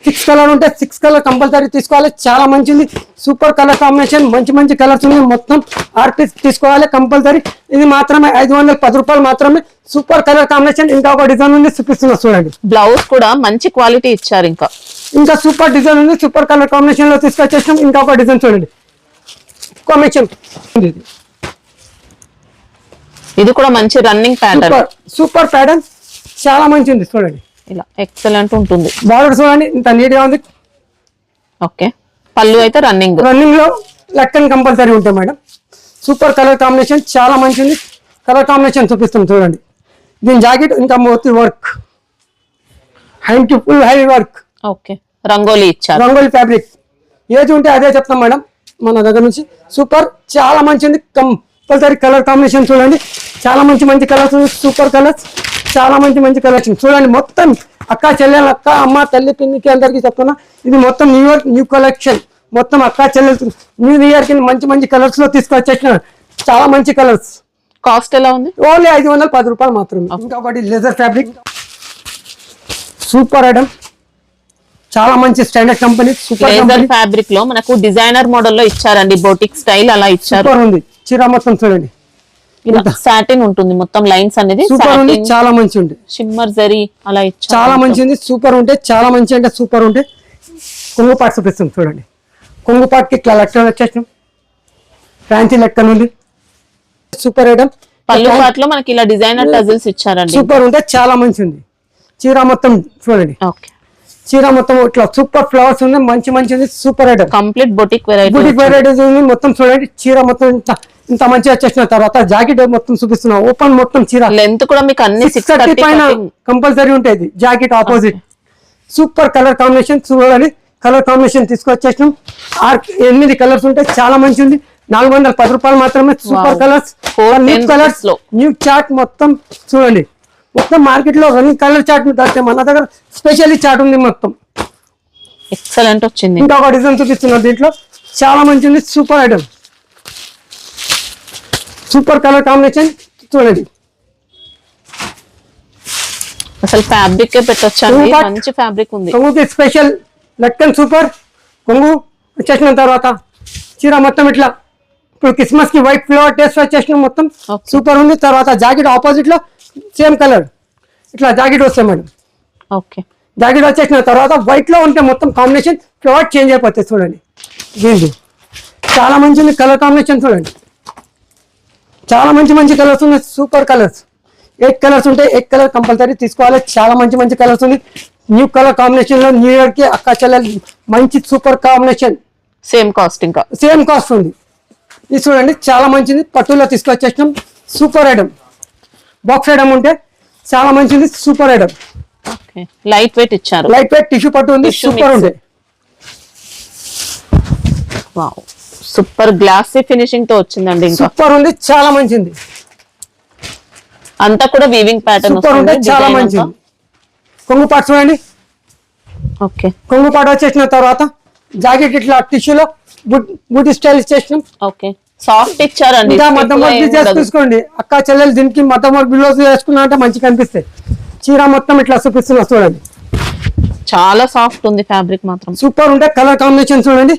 6 కలర్ ఉంటే 6 కలర్ కంపల్సరీ తీసుకోవాలి, చాలా మంచిది. సూపర్ కలర్ కాంబినేషన్, మంచి కలర్స్ ఉన్నాయి. మొత్తం 6 పీస్ తీసుకోవాలి కంపల్సరీ. ఇది మాత్రమే 510 రూపాయలు మాత్రమే. Super colour combination. ఇంకా ఒక డిజైన్ ఉంది, చూపిస్తున్నా చూడండి. బ్లౌజ్ కూడా మంచి క్వాలిటీ ఇచ్చారు. ఇంకా సూపర్ డిజైన్ ఉంది, సూపర్ కలర్ కాంబినేషన్ లో తీసుకొచ్చేసాం. ఇంకా ఒక డిజైన్ చూడండి, కాంబినేషన్ ఇది కూడా మంచి రన్నింగ్ ప్యాటర్న్. సూపర్ ప్యాటర్న్, చాలా మంచిది చూడండి. ఇలా ఎక్సలెంట్ ఉంటుంది. బార్డర్ చూడండి, ఇంత నీట్ గా ఉంది. ఓకే, పళ్ళు అయితే రన్నింగ్ లో లెక్కన్ కంపల్సరీ ఉంటాయి మేడం. సూపర్ కలర్ కాంబినేషన్, చాలా మంచిది. కలర్ కాంబినేషన్ చూపిస్తాం చూడండి. దీని జాకెట్ ఇంకా మోతీ వర్క్, హ్యాండ్ కి full heavy work. Okay, rangoli ఇచ్చారు. రంగోలీ ఫ్యాబ్రిక్ ఏది ఉంటే అదే చెప్తాం మేడం మన దగ్గర నుంచి. సూపర్, చాలా మంచిది. కంపల్సరీ కలర్ కాంబినేషన్ చూడండి, చాలా మంచి కలర్స్, సూపర్ కలర్స్, చాలా మంచి కలెక్షన్ చూడండి. మొత్తం అక్క చెల్లెలు, అక్క అమ్మ తల్లి పిన్నికి అందరికి చెప్తున్నా, ఇది మొత్తం న్యూ కలెక్షన్. మొత్తం అక్క చెల్లెలు న్యూ ఇయర్ కి మంచి కలర్స్ లో తీసుకొచ్చేసిన చాలా మంచి కలర్స్. కాస్ట్ ఎలా ఉంది? ఓన్లీ 510 రూపాయలు మాత్రమే. ఇంకా ఒకటి లెదర్ ఫ్యాబ్రిక్, సూపర్ ఐటమ్, చాలా మంచి standard company. Super laser fabric లో మనకు డిజైనర్ మోడల్ లో ఇచ్చారండి, బోటిక్ స్టైల్ అలా ఇచ్చారు. సూపర్ ఉంది. చీర మొత్తం చూడండి, సాటిన్ ఉంటుంది మొత్తం లైన్స్ అనేది. సూపర్ ఉంది, చాలా మంచి ఉంది. షిమ్మర్ జరీ అలా ఇచ్చారు, చాలా మంచిది. సూపర్ ఉంటే చాలా మంచి అంటే సూపర్ ఉంటే. కొంగు పాట్ చూపిస్తాం చూడండి. కొంగు పాట్ కి ఇట్లా లెక్కన వచ్చేసినాం, ఫ్యాన్సీ లెక్కన ఉంది. Super item. పళ్ళు పాట్ లో మనకి ఇలా డిజైనర్ టజిల్స్ ఇచ్చారండి. సూపర్ ఉంటే చాలా మంచి ఉంది. చీర మొత్తం చూడండి, ఓకే, చీర మొత్తం ఇట్లా సూపర్ ఫ్లవర్స్ ఉంది, మంచిది. Super item, complete boutique boutique varieties ఉంది. మొత్తం చూడండి, చీర మొత్తం ఇంత మంచిగా వచ్చేసిన తర్వాత జాకెట్ మొత్తం చూపిస్తున్నా. ఓపెన్ మొత్తం చీర లెంత్ కూడా మీకు అన్ని 630 పైన కంపల్సరీ ఉంటుంది. Jacket opposite, super colour combination చూడండి. కలర్ కాంబినేషన్ తీసుకొచ్చేసినాం. 8 కలర్స్ ఉంటాయి, చాలా మంచిది. 410 రూపాయలు మాత్రమే. సూపర్ కలర్స్, న్యూ చార్ట్ మొత్తం చూడండి. మొత్తం మార్కెట్ లో రన్నింగ్ కలర్ చార్ట్ దొరుకుతాయి, మన దగ్గర స్పెషల్లీ చార్ట్ ఉంది మొత్తం. ఎక్సలెంట్ వచ్చింది. ఇంకా ఒక డిజైన్ చూపిస్తున్నారు దీంట్లో, చాలా మంచిది. Super item, super colour combination చూడండి. అసలు ఫ్యాబ్రిక్ పెట్టొచ్చండి, మంచి ఫ్యాబ్రిక్ ఉంది. కొంగుకి స్పెషల్ లెక్కన్ సూపర్. కొంగు వచ్చేసిన తర్వాత చీర మొత్తం ఇట్లా ఇప్పుడు క్రిస్మస్ కి వైట్ ఫ్లవర్ టేస్ట్ వచ్చేసిన మొత్తం సూపర్ ఉంది. తర్వాత జాకెట్ ఆపోజిట్ లో సేమ్ కలర్ ఇట్లా జాకెట్ వస్తాయి మేడం. ఓకే. జాకెట్ వచ్చేసిన తర్వాత వైట్ లో ఉంటే మొత్తం కాంబినేషన్ ఫ్లవర్ చేంజ్ అయిపోతుంది చూడండి. దీనికి చాలా మంచి కలర్ కాంబినేషన్ చూడండి. చాలా మంచి కలర్స్ ఉన్నాయి, సూపర్ కలర్స్. 8 కలర్స్ ఉంటాయి, 8 కలర్ కంపల్సరీ తీసుకోవాలి. చాలా మంచి కలర్స్ ఉంది. న్యూ కలర్ కాంబినేషన్ లో న్యూ ఇయర్ కి అక్క చెల్లెలు మంచి సూపర్ కాంబినేషన్. సేమ్ కాస్ట్ ఇంకా సేమ్ కాస్ట్ ఉంది. ఇది చూడండి చాలా మంచిది, పట్టులో తీసుకొచ్చేసినాం. సూపర్ ఐటమ్, బాక్స్ ఐటమ్ ఉంటే చాలా మంచిది, super item. Okay. Light weight ఇచ్చారు, లైట్ వెయిట్ టిష్యూ పట్టు ఉంది, సూపర్ ఉంది. వావ్, సూపర్ గ్లాసీ ఫినిషింగ్ తో వచ్చిందండి. ఇంకా సూపర్ ఉంది, చాలా మంచిది. అంతా కూడా వీవింగ్ ప్యాటర్న్ సూపర్ ఉంది, చాలా మంచిది. కొంగు పాటు చూడండి. ఓకే. కొంగు పాటు వచ్చేసిన తర్వాత జాకెట్ ఇట్లా టిష్యూలో బూటీ స్టైల్ ఇచ్చేసినాం. ఓకే. సాఫ్ట్ ఇచ్చారండి. ఇంకా మధ్య మధ్య తీసుకోండి అక్క చెల్లెలు, దీనికి మధ్య మధ్య బ్లౌజ్ వేసుకున్నా అంటే మంచిగా కనిపిస్తాయి. చీర మొత్తం ఇట్లా చూపిస్తున్నా చూడండి. చాలా సాఫ్ట్ ఉంది ఫ్యాబ్రిక్ మాత్రం. సూపర్ ఉంటే కలర్ కాంబినేషన్ చూడండి.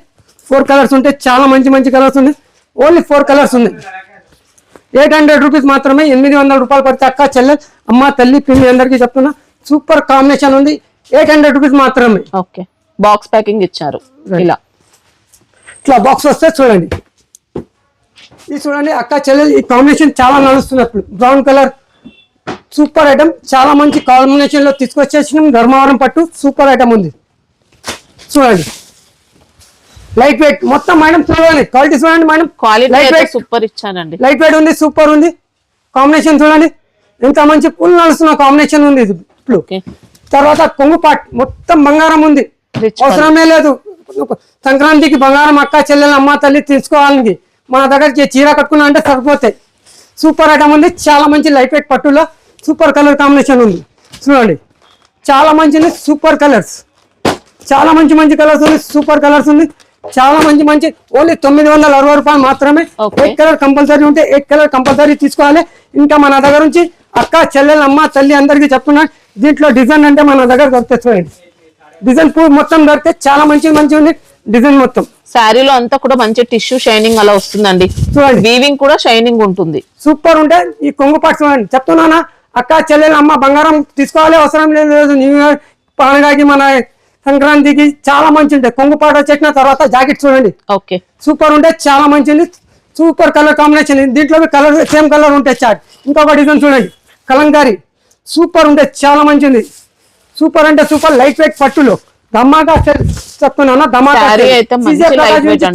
4 కలర్స్ ఉంటాయి, చాలా మంచి కలర్స్ ఉన్నాయి. ఓన్లీ 4 కలర్స్ ఉన్నాయి. 800 రూపీస్ మాత్రమే. 800 రూపాయలు పడితే అక్క చెల్లెలు, అమ్మ తల్లి పిన్ని అందరికీ చెప్తున్నా, సూపర్ కాంబినేషన్ ఉంది. 800 రూపీస్ మాత్రమే. ఓకే. బాక్స్ ప్యాకింగ్ ఇచ్చారు ఇలా. ఇట్లా బాక్స్ వస్తే చూడండి. ఇది చూడండి అక్క చెల్లెలు, ఈ కాంబినేషన్ చాలా నడుస్తున్నప్పుడు. బ్రౌన్ కలర్ సూపర్ ఐటమ్, చాలా మంచి కాంబినేషన్ లో తీసుకొచ్చేసినాం. ధర్మవరం పట్టు సూపర్ ఐటమ్ ఉంది చూడండి. లైట్ వెయిట్ మొత్తం మేడం చూడండి, క్వాలిటీ చూడండి మేడం. క్వాలిటీ సూపర్ ఇచ్చానండి. లైట్ వెయిట్ ఉంది, సూపర్ ఉంది. కాంబినేషన్ చూడండి ఎంత మంచి ఫుల్ నడుస్తున్న కాంబినేషన్ ఉంది ఇది. ఇప్పుడు తర్వాత కొంగు పాట్ మొత్తం బంగారం ఉంది, అవసరమే లేదు. సంక్రాంతికి బంగారం అక్క చెల్లెలు అమ్మ తల్లి తీసుకోవాలని మన దగ్గరికి చీర కట్టుకున్నా అంటే సరిపోతాయి. సూపర్ ఐటమ్ ఉంది, చాలా మంచి లైట్ వెయిట్ పట్టులో సూపర్ కలర్ కాంబినేషన్ ఉంది చూడండి. చాలా మంచిది, సూపర్ కలర్స్. చాలా మంచి కలర్స్ ఉంది, సూపర్ కలర్స్ ఉంది. చాలా మంచి ఓన్లీ 960 రూపాయలు మాత్రమే. 8 కలర్ కంపల్సరీ ఉంటే 8 కలర్ కంపల్సరీ తీసుకోవాలి. ఇంకా మన దగ్గర నుంచి అక్క చెల్లెలు అమ్మ తల్లి అందరికీ చెప్తున్నా, దీంట్లో డిజైన్ అంటే మన దగ్గర దొరుకుతాయి చూడండి. డిజైన్ మొత్తం దొరికితే చాలా మంచి ఉంది డిజైన్ మొత్తం. శారీలో అంతా కూడా మంచి టిష్యూ షైనింగ్ అలా వస్తుందండి చూడండి. వీవింగ్ కూడా షైనింగ్ ఉంటుంది, సూపర్ ఉంటే. ఈ కొంగు పాటు చూడండి, చెప్తున్నానా అక్క చెల్లెలు అమ్మ బంగారం తీసుకోవాలి, అవసరం లేదు. న్యూ ఇయర్ పండుగకి మన సంక్రాంతికి చాలా మంచి ఉంటాయి. కొంగు పాటు వచ్చేసిన తర్వాత జాకెట్ చూడండి. ఓకే. సూపర్ ఉంటే, చాలా మంచిది, సూపర్ కలర్ కాంబినేషన్. దీంట్లో కలర్ సేమ్ కలర్ ఉంటాయి చాట్. ఇంకొక డిజైన్ చూడండి, కలంకారీ సూపర్ ఉంటే, చాలా మంచిది. సూపర్ అంటే సూపర్ లైట్ వెయిట్ పట్టులో ధమాకా సెల్ చెప్తున్నాను. ధమాకా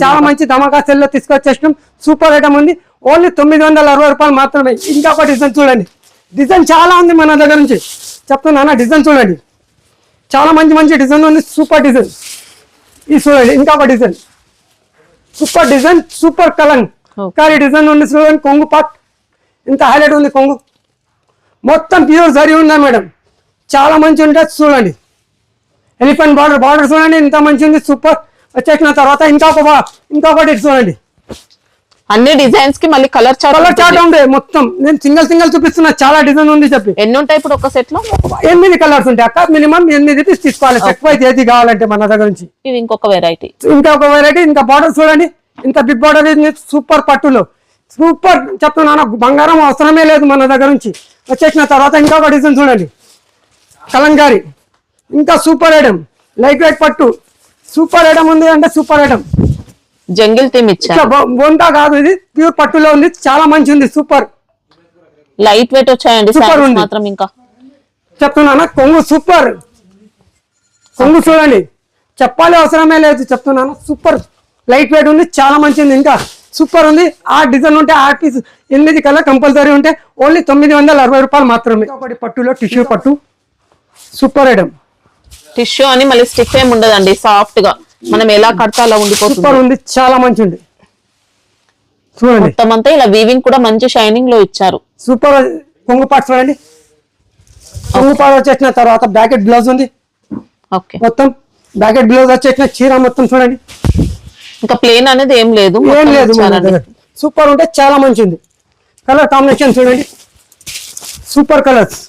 చాలా మంచి ధమాకా సెల్ లో తీసుకొచ్చేసినాం. సూపర్ ఐటమ్ ఉంది, ఓన్లీ 960 రూపాయలు మాత్రమే. ఇంకొక డిజైన్ చూడండి, డిజైన్ చాలా ఉంది మన దగ్గర నుంచి చెప్తున్నాను. డిజైన్ చూడండి, చాలా మంచి డిజైన్ ఉంది, సూపర్ డిజైన్. ఇది చూడండి ఇంకొక design, super design, super Kalamkari design ఉంది చూడండి. కొంగు పాట్ ఇంత హైలైట్ ఉంది. కొంగు మొత్తం ప్యూర్ జరీ ఉందా మేడం, చాలా మంచి ఉంటుంది చూడండి. ఎలిఫెంట్ బార్డర్ చూడండి ఇంత మంచి ఉంది, సూపర్. వచ్చేసిన తర్వాత ఇంకొకటి చూడండి. అన్ని డిజైన్స్ కి మళ్ళీ కలర్ చార్ట్ ఉంది మొత్తం. నేను సింగిల్ చూపిస్తున్నా, చాలా డిజైన్ ఉంది చెప్పి. ఎన్ని ఉంటాయి ఇప్పుడు ఒక సెట్ లో? 8 కలర్స్ ఉంటాయి అక్క. మినిమం 8 పీస్ తీసుకోవాలి. చెక్ వైజ్ ఏది కావాలంటే మన దగ్గర నుంచి. ఇది ఇంకొక వెరైటీ. ఇంకా బార్డర్ చూడండి, ఇంత బిగ్ బార్డర్ సూపర్ పట్టులో సూపర్ చెప్తున్నాను. బంగారం అవసరమే లేదు మన దగ్గర నుంచి. వచ్చేసిన తర్వాత ఇంకొక డిజైన్ చూడండి, కలంకారీ ఇంకా సూపర్ ఐటమ్, లైట్ వెయిట్ పట్టు సూపర్ ఐటమ్ ఉంది అంటే సూపర్ ఐటమ్. జంగిల్ థీమ్ ఇచ్చా, బొంతా కాదు, ఇది ప్యూర్ పట్టులో ఉంది, చాలా మంచి ఉంది, సూపర్ లైట్ వెయిట్ వచ్చాయండి. సూపర్ ఉంది మాత్రం ఇంకా చెప్తున్నాను. కొంగు సూపర్, కొంగు చూడండి చెప్పాలి అవసరమే లేదు చెప్తున్నాను. సూపర్ లైట్ వెయిట్ ఉంది, చాలా మంచిది, ఇంకా సూపర్ ఉంది. ఆ డిజైన్ ఉంటే 8 పీస్ 8 కలర్ కంపల్సరీ ఉంటే ఓన్లీ 960 రూపాయలు మాత్రమే. ఒకటి పట్టులో టిష్యూ పట్టు సూపర్ ఐటమ్. టిష్యూ అని మళ్ళీ స్టిఫ్ ఏమి ఉండదండి, సాఫ్ట్ గా మనం ఎలా కడతా అలా ఉండిపోతుంది. సూపర్ ఉంది, చాలా మంచి ఉంది చూడండి. మొత్తం అంతా ఇలా వీవింగ్ కూడా మంచి షైనింగ్ లో ఇచ్చారు. సూపర్ కొంగు పాటు చూడండి. కొంగు పాటు వచ్చేసిన తర్వాత బ్యాకెట్ బ్లౌజ్ ఉంది. ఓకే, మొత్తం బ్యాకెట్ బ్లౌజ్ వచ్చేసిన చీర మొత్తం చూడండి. ఇంకా ప్లేన్ అనేది ఏం లేదు, సూపర్ ఉంటే, చాలా మంచి ఉంది. కలర్ కాంబినేషన్ చూడండి, సూపర్ కలర్స్.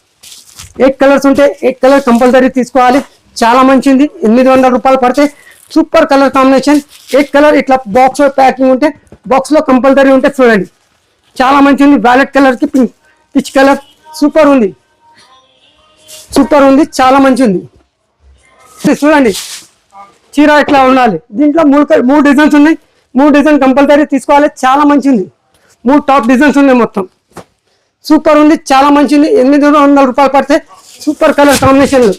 8 కలర్స్ ఉంటే 8 కలర్ కంపల్సరీ తీసుకోవాలి, చాలా మంచిది. 800 రూపాయలు పడితే సూపర్ కలర్ కాంబినేషన్. 8 కలర్ ఇట్లా బాక్స్ ప్యాకింగ్ ఉంటే బాక్స్ లో కంపల్సరీ ఉంటే చూడండి, చాలా మంచి ఉంది. వైలెట్ కలర్ కి పిచ్ కలర్ సూపర్ ఉంది. సూపర్ ఉంది, చాలా మంచి ఉంది. ఇది చూడండి చీర ఇట్లా ఉండాలి. దీంట్లో మూడు డిజైన్స్ ఉన్నాయి. 3 డిజైన్ కంపల్సరీ తీసుకోవాలి. చాలా మంచి ఉంది. 3 టాప్ డిజైన్స్ ఉన్నాయి. మొత్తం సూపర్ ఉంది, చాలా మంచి ఉంది. 800 రూపాయలు పడితే సూపర్ కలర్ కాంబినేషన్లు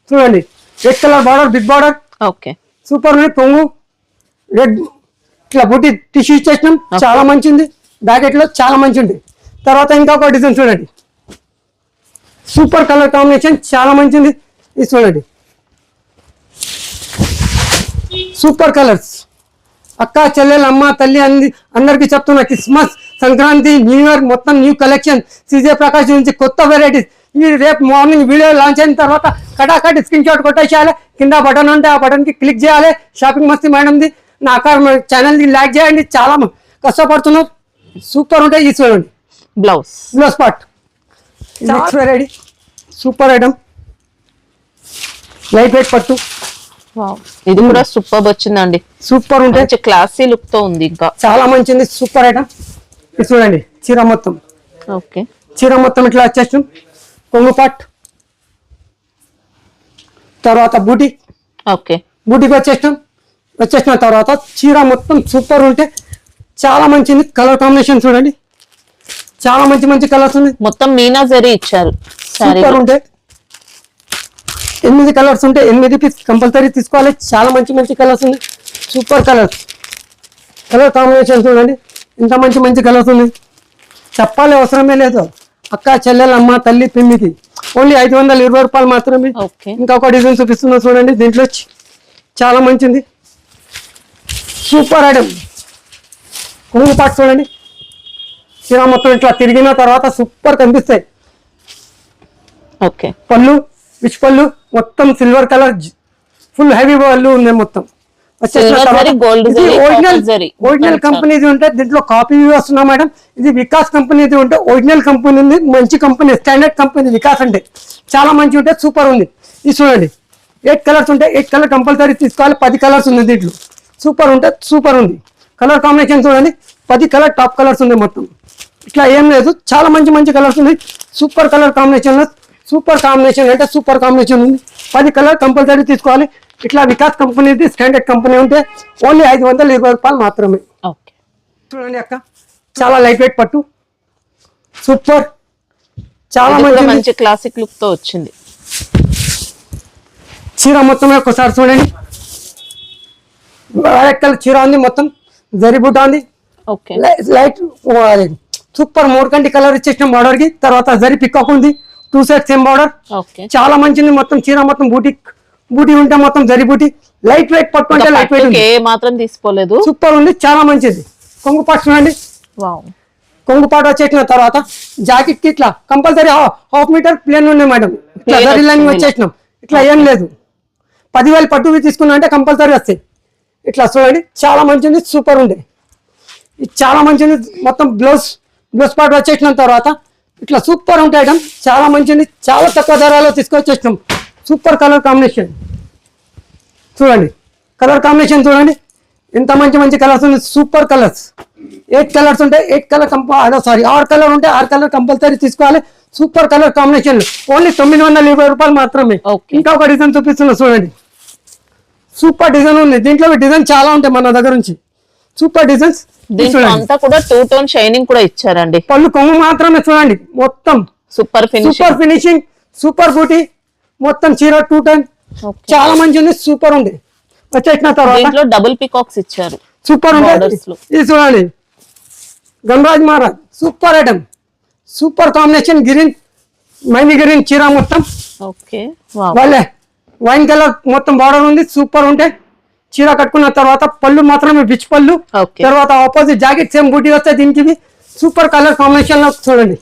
చూడండి. Red colour border, big border, okay super ఉంది. కొంగు రెడ్ ఇట్లా బుట్టి టిష్యూ ఇచ్చేసినాం, చాలా మంచి ఉంది. బ్యాకెట్ లో చాలా మంచి ఉంది. తర్వాత ఇంకొక డిజైన్ చూడండి, సూపర్ కలర్ కాంబినేషన్, చాలా మంచిది. ఇది చూడండి, సూపర్ కలర్స్. అక్క చెల్లెలు అమ్మ తల్లి అందరికి చెప్తున్నా, క్రిస్మస్ సంక్రాంతి న్యూ ఇయర్ మొత్తం న్యూ కలెక్షన్ సిజే ప్రకాష్ నుంచి కొత్త వెరైటీస్. ఈ రేపు మార్నింగ్ వీడియో లాంచ్ అయిన తర్వాత కటాకటి స్క్రీన్ షాట్ కొట్టేసేయాలి. కింద బటన్ ఉంటే ఆ బటన్ కి క్లిక్ చేయాలి. షాపింగ్ మస్తీ మేడంది నా ఛానల్ కి లైక్ చేయండి. చాలా కష్టపడుతున్నారు, సూపర్ ఉంటాయి. ఈ చూడండి blouse part next variety, super item, light weight పట్టు. ఇది కూడా సూపర్ వచ్చిందండి. సూపర్ ఉంటాయి, మంచి క్లాసీ లుక్ తో ఉంది. ఇంకా చాలా మంచిది, సూపర్ ఐటమ్. ఇది చూడండి చీర మొత్తం, ఓకే చీర మొత్తం ఇట్లా వచ్చేస్తాం. కొంగు పాట్, తర్వాత బూటీ, ఓకే బూటీకి వచ్చేసిన తర్వాత చీర మొత్తం సూపర్ ఉంటే చాలా మంచిది. కలర్ కాంబినేషన్ చూడండి, చాలా మంచి కలర్స్ ఉన్నాయి. మొత్తం మీనా జరీ ఇచ్చారు. సూపర్ ఉంటే 8 కలర్స్ ఉంటే 8 పీస్ కంపల్సరీ తీసుకోవాలి. చాలా మంచి కలర్స్ ఉన్నాయి. సూపర్ కలర్స్, కలర్ కాంబినేషన్ చూడండి, ఇంత మంచి కలర్స్ ఉన్నాయి. చెప్పాలి అవసరమే లేదు. అక్క చెల్లెలు అమ్మ తల్లి పిన్నికి ఓన్లీ 520 రూపాయలు మాత్రమే. ఇంకొక డిజైన్ చూపిస్తున్నా చూడండి, దీంట్లో చాలా మంచిది, సూపర్ ఐటమ్. కొంగు పాటు చూడండి, చీర మొత్తం ఇట్లా తిరిగిన తర్వాత సూపర్ కనిపిస్తాయి. ఓకే పళ్ళు, విచ్ పళ్ళు మొత్తం సిల్వర్ కలర్, ఫుల్ హెవీ పళ్ళు ఉన్నాయి. మొత్తం ఒరిజినల్ కంపెనీది ఉంటే దీంట్లో కాపీ వస్తున్నా మేడం. ఇది వికాస్ కంపెనీది ఉంటే ఒరిజినల్ కంపెనీ ఉంది, మంచి కంపెనీ, స్టాండర్డ్ కంపెనీ వికాస్ అంటే. చాలా మంచి ఉంటే సూపర్ ఉంది. ఇది చూడండి 8 కలర్స్ ఉంటే 8 కలర్ కంపల్సరీ తీసుకోవాలి. 10 కలర్స్ ఉంది దీంట్లో. సూపర్ ఉంటే సూపర్ ఉంది. కలర్ కాంబినేషన్ చూడండి, 10 కలర్ టాప్ కలర్స్ ఉంది. మొత్తం ఇట్లా ఏం లేదు, చాలా మంచి కలర్స్ ఉన్నాయి. Super colour combination, super combination అంటే సూపర్ కాంబినేషన్ ఉంది. 10 కలర్ కంపల్సరీ తీసుకోవాలి. ఇట్లా వికాస్ కంపెనీది స్టాండర్డ్ కంపెనీ ఉంటే ఓన్లీ 520 రూపాయలు మాత్రమే. ఓకే చూడండి అక్క, చాలా లైట్ వెయిట్ పట్టు, సూపర్, చాలా మంచి క్లాసిక్ లుక్ తో వచ్చింది. చీర మొత్తం ఒకసారి చూడండి, వైట్ కలర్ చీర ఉంది, మొత్తం జరీబుట్ట ఉంది. ఓకే లైట్ సూపర్ మోర్కంటి కలర్ ఇచ్చేసిన బార్డర్ కి. తర్వాత జరీ పికాక్ ఉంది, 2 సైడ్స్ సేమ్ బార్డర్. చాలా మంచిది. మొత్తం చీర మొత్తం బూటీ ఉంటే మొత్తం జరీ బూటీ, లైట్ వెయిట్ పట్టు అంటే లైట్ వెయిట్ మాత్రం తీసుకోలేదు, సూపర్ ఉంది, చాలా మంచిది. కొంగు పాటు చూడండి, కొంగు పాటు వచ్చేసిన తర్వాత జాకెట్ కి ఇట్లా కంపల్సరీ 1/2 మీటర్ ప్లేన్ ఉన్నాయి మేడం. ఇట్లా జరీ లైన్ వచ్చేసినాం. ఇట్లా ఏం లేదు, 10,000 పట్టు తీసుకున్నా అంటే కంపల్సరీ వస్తాయి. ఇట్లా చూడండి, చాలా మంచిది, సూపర్ ఉంది. ఇది చాలా మంచిది. మొత్తం బ్లౌజ్ పాటు వచ్చేసిన తర్వాత ఇట్లా సూపర్ ఉంటాయి ఐటమ్, చాలా మంచిది. చాలా తక్కువ ధరలో తీసుకొచ్చేసినాం. సూపర్ కలర్ కాంబినేషన్ చూడండి, కలర్ కాంబినేషన్ చూడండి, ఎంత మంచి కలర్స్ ఉన్నాయి. సూపర్ కలర్స్, 8 కలర్స్ ఉంటాయి. 8 కలర్ 6 కలర్ ఉంటే 6 కలర్ కంపల్సరీ తీసుకోవాలి. సూపర్ కలర్ కాంబినేషన్ ఓన్లీ 920 రూపాయలు మాత్రమే. ఇంకొక డిజైన్ చూపిస్తున్నా చూడండి, సూపర్ డిజైన్ ఉంది. దీంట్లో డిజైన్ చాలా ఉంటాయి మన దగ్గర నుంచి, సూపర్ డిజైన్స్. అంతా కూడా 2 టోన్ షైనింగ్ కూడా ఇచ్చారండి. పళ్ళు కొంగు మాత్రమే చూడండి, మొత్తం సూపర్ ఫినిషింగ్, సూపర్ బూటీ, మొత్తం చీర 2 టోన్, చాలా మంచి ఉంది, సూపర్ ఉంది. వచ్చేసిన తర్వాత డబుల్ పికాక్స్ ఇచ్చారు, సూపర్ ఉంది. ఇది చూడండి, Gangaraj Maharaj super item, super combination, మైని గ్రీన్ చీర మొత్తం. ఓకే వాళ్ళే వైన్ కలర్ మొత్తం బార్డర్ ఉంది, సూపర్ ఉంటే. చీర కట్టుకున్న తర్వాత పళ్ళు మాత్రమే బిచ్ పళ్ళు, తర్వాత ఆపోజిట్ జాకెట్ సేమ్ బూటీ వస్తే దీనికి. సూపర్ కలర్ కాంబినేషన్ లో చూడండి,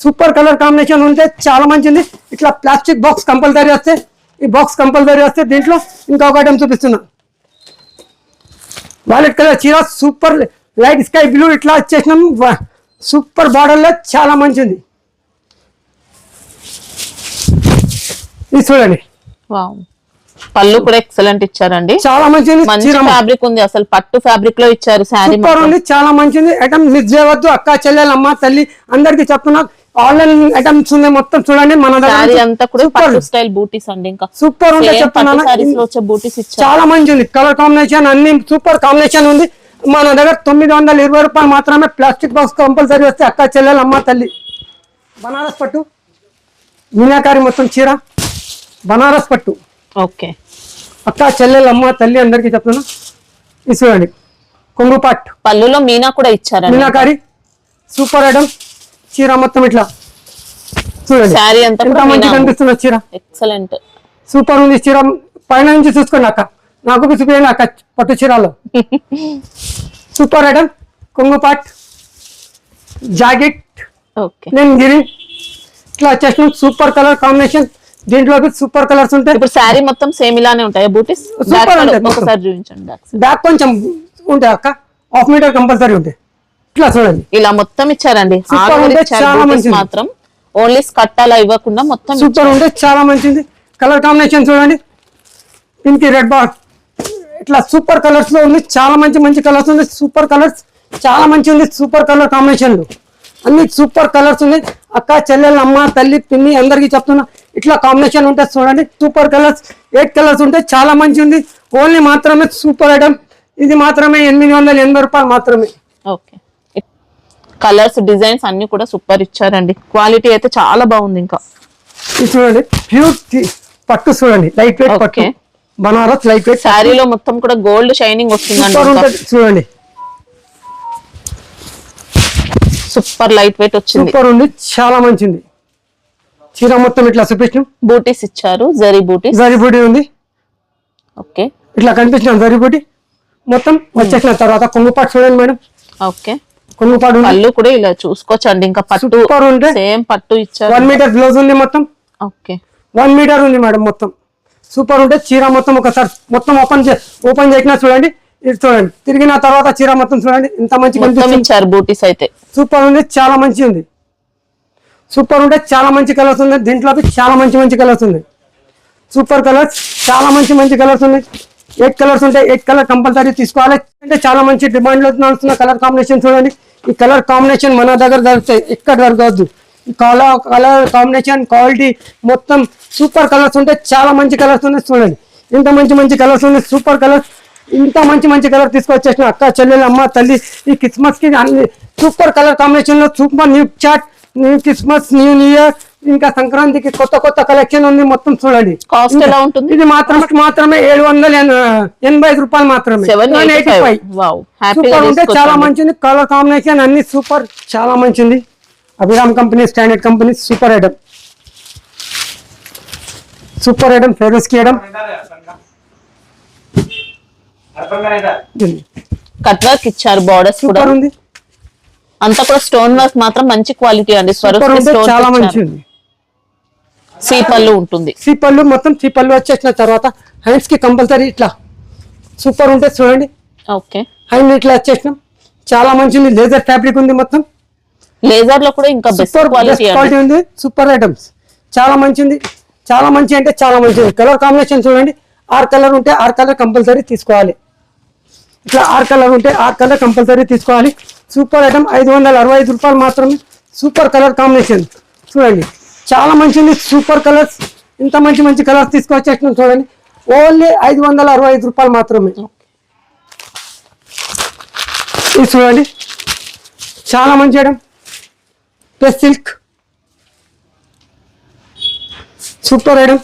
సూపర్ కలర్ కాంబినేషన్ ఉంటే చాలా మంచిది. ఇట్లా ప్లాస్టిక్ బాక్స్ కంపల్సరీ వస్తే, ఈ బాక్స్ కంపల్సరీ వస్తే. దీంట్లో ఇంకొక ఐటమ్ చూపిస్తున్నా, వైలెట్ కలర్ చీర, సూపర్ లైట్ స్కై బ్లూ ఇట్లా వచ్చేసినాం. సూపర్ బార్డర్ లో చాలా మంచిది. ఇది చూడండి, పళ్ళు కూడా ఎక్సలెంట్ ఇచ్చారండి, చాలా మంచిది. ఫ్యాబ్రిక్ ఉంది, అసలు పట్టు ఫ్యాబ్రిక్ లో ఇచ్చారు. శారీ సూపర్ ఉంది, చాలా మంచిది. ఐటమ్ మిస్ చేయవద్దు. అక్క చెల్లెలు అమ్మ తల్లి అందరికి చెప్తున్నా, ఆన్లైన్ ఐటమ్స్ ఉన్నాయి మొత్తం చూడండి మన శారీ దగ్గర అంతా కూడా సూపర్ పట్టు స్టైల్ బూటీస్ అండి. ఇంకా సూపర్ ఉంటే Same చెప్తున్నాను పట్టు sarees లో వచ్చే బూటీస్ ఇచ్చారు. చాలా మంచి ఉంది కలర్ కాంబినేషన్ అన్ని సూపర్ కాంబినేషన్ ఉంది మన దగ్గర 920 రూపాయలు మాత్రమే ప్లాస్టిక్ బాక్స్ కంపల్సరీ వస్తే అక్క చెల్లెలు అమ్మ తల్లి బనారస్ పట్టు మీనాకారి మొత్తం చీర బనారస్ పట్టు ఓకే అక్క చెల్లెలు అమ్మ తల్లి అందరికీ చెప్తున్నా ఇది చూడండి కొంగు పట్టు పళ్ళులో మీనా కూడా ఇచ్చారండి. మీనాకారి సూపర్ ఐటమ్ చీర మొత్తం ఇట్లా చూడండి శారీ అంతా ఎంత కూడా మంచిగా కనిపిస్తుంది చీర ఎక్సలెంట్. సూపర్ ఉంది చీర పైన నుంచి చూసుకోండి అక్క నాకు చూపించండి అక్క పట్టు చీరలో సూపర్ ఐటమ్ కొంగు పాట్ జాకెట్ ఓకే నేను గిరి ఇట్లా వచ్చేసిన సూపర్ కలర్ కాంబినేషన్ దీంట్లో సూపర్ కలర్స్ ఉంటాయి ఇప్పుడు శారీ మొత్తం సేమ్ ఇలానే ఉంటాయి బూటీస్. Super ఉంటాయి మొత్తం. ఒకసారి చూపించండి బ్యాక్ సైడ్. బ్యాక్ కొంచెం ఉంటాయి అక్క హాఫ్ మీటర్ కంపల్సరీ ఉంటాయి ఇట్లా చూడండి ఇలా మొత్తం ఇచ్చారండి. Super ఆరు ఉంటే ఇచ్చారు చాలా booties మంచిది. మాత్రం ఓన్లీ స్కర్ట్ అలా ఇవ్వకుండా మొత్తం సూపర్ ఉంటే చాలా మంచిది కలర్ కాంబినేషన్ చూడండి పింక్ రెడ్ బాల్ ఇట్లా సూపర్ కలర్స్ లో ఉంది చాలా మంచి కలర్స్ ఉంది సూపర్ కలర్స్ చాలా మంచి ఉంది సూపర్ కలర్ కాంబినేషన్లు అన్ని సూపర్ కలర్స్ ఉన్నాయి అక్క చెల్లెలు అమ్మ తల్లి పిన్ని అందరికీ చెప్తున్నా ఇట్లా కాంబినేషన్ ఉంటే చూడండి సూపర్ కలర్స్ 8 కలర్స్ ఉంటే చాలా మంచి ఉంది ఓన్లీ మాత్రమే సూపర్ ఐటమ్ ఇది మాత్రమే 880 రూపాయలు మాత్రమే ఓకే. కలర్స్ డిజైన్స్ అన్ని కూడా సూపర్ ఇచ్చారండి. క్వాలిటీ అయితే చాలా బాగుంది. ఇంకా ఇది చూడండి ప్యూర్ పట్టు చూడండి లైట్ వెయిట్ పట్టు Okay. బనారస్ లైట్ వెయిట్ శారీలో మొత్తం కూడా గోల్డ్ షైనింగ్ వస్తుందండి. సూపర్ ఉంటుంది చూడండి సూపర్ లైట్ వెయిట్ వచ్చింది. సూపర్ ఉంది చాలా మంచిది చీర మొత్తం ఇట్లా చూపించిన బూటీస్ ఇచ్చారు జరీ బూటీస్. జరీబూటి ఉంది ఓకే ఇట్లా కనిపించిన జరీబూటి మొత్తం వచ్చేసిన తర్వాత కొంగుపాటు చూడండి మేడం ఓకే. కొంగుపాటు ఉంది పళ్ళు కూడా ఇలా చూసుకోవచ్చండి. ఇంకా పట్టు సూపర్ ఉంటే సేమ్ పట్టు ఇచ్చారు. 1 మీటర్ బ్లౌజ్ ఉంది మొత్తం ఓకే 1 మీటర్ ఉంది మేడం మొత్తం సూపర్ ఉంటే చీర మొత్తం ఒకసారి మొత్తం ఓపెన్ చేసినా చూడండి ఇది చూడండి తిరిగిన తర్వాత చీర మొత్తం చూడండి ఎంత మంచి మొత్తం కనిపిస్తుంది ఇచ్చారు బూటీస్ అయితే. సూపర్ ఉంది చాలా మంచి ఉంది సూపర్ ఉంటే చాలా మంచి కలర్స్ ఉన్నాయి దీంట్లో చాలా మంచి కలర్స్ ఉన్నాయి సూపర్ కలర్స్ చాలా మంచి కలర్స్ ఉన్నాయి 8 కలర్స్ ఉంటాయి 8 కలర్ కంపల్సరీ తీసుకోవాలి అంటే చాలా మంచి డిమాండ్ లో నడుస్తున్న కలర్ కాంబినేషన్ చూడండి ఈ కలర్ కాంబినేషన్ మన దగ్గర దొరుకుతాయి ఎక్కడ దొరకవద్దు కలర్ కాంబినేషన్ క్వాలిటీ మొత్తం సూపర్ కలర్స్ ఉంటాయి చాలా మంచి కలర్స్ ఉన్నాయి చూడండి ఇంత మంచి కలర్స్ ఉన్నాయి సూపర్ కలర్స్ ఇంత మంచి కలర్ తీసుకొచ్చేసిన అక్క చెల్లెలు అమ్మ తల్లి ఈ క్రిస్మస్ కి అన్ని సూపర్ కలర్ కాంబినేషన్ లో super new chat new Christmas new year ఇంకా సంక్రాంతికి కొత్త కలెక్షన్ ఉంది మొత్తం చూడండి కాస్ట్ ఎలా ఉంటుంది? ఇది మాత్రమే 785 రూపాయలు మాత్రమే 785. వావ్ హ్యాపీగా సూపర్ ఉంటే చాలా తీసుకోవచ్చు. మంచిది కలర్ కాంబినేషన్ అన్ని సూపర్ చాలా మంచిది Abhiram company standard company super item pharaohs కి ఐటమ్ కట్ వర్క్ ఇచ్చారు బార్డర్స్ కూడా సూపర్ ఉంది అంతా కూడా స్టోన్ వర్క్ మాత్రం మంచి క్వాలిటీ అండి. సూపర్ ఉంటే చాలా మంచి ఉంది సీ పళ్ళు ఉంటుంది. సీపళ్ళు మొత్తం సీపళ్ళు వచ్చేసిన తర్వాత హ్యాండ్స్ కి కంపల్సరీ ఇట్లా సూపర్ ఉంటే చూడండి ఓకే హ్యాండ్ ఇట్లా వచ్చేసినాం చాలా మంచిది లేజర్ ఫ్యాబ్రిక్ ఉంది మొత్తం లేజర్ లో కూడా ఇంకా బెస్ట్ సూపర్ క్వాలిటీ క్వాలిటీ ఉంది సూపర్ ఐటమ్స్ చాలా మంచిది చాలా మంచి అంటే చాలా మంచిది కలర్ కాంబినేషన్ చూడండి 6 కలర్ ఉంటే 6 కలర్ కంపల్సరీ తీసుకోవాలి ఇట్లా 6 కలర్ ఉంటే 6 కలర్ కంపల్సరీ తీసుకోవాలి సూపర్ ఐటమ్ 565 రూపాయలు మాత్రమే సూపర్ కలర్ కాంబినేషన్ చూడండి చాలా మంచిది సూపర్ కలర్స్ ఇంత మంచి కలర్స్ తీసుకొచ్చేసిన చూడండి ఓన్లీ 565 రూపాయలు మాత్రమే ఇది చూడండి చాలా మంచి item plus silk super item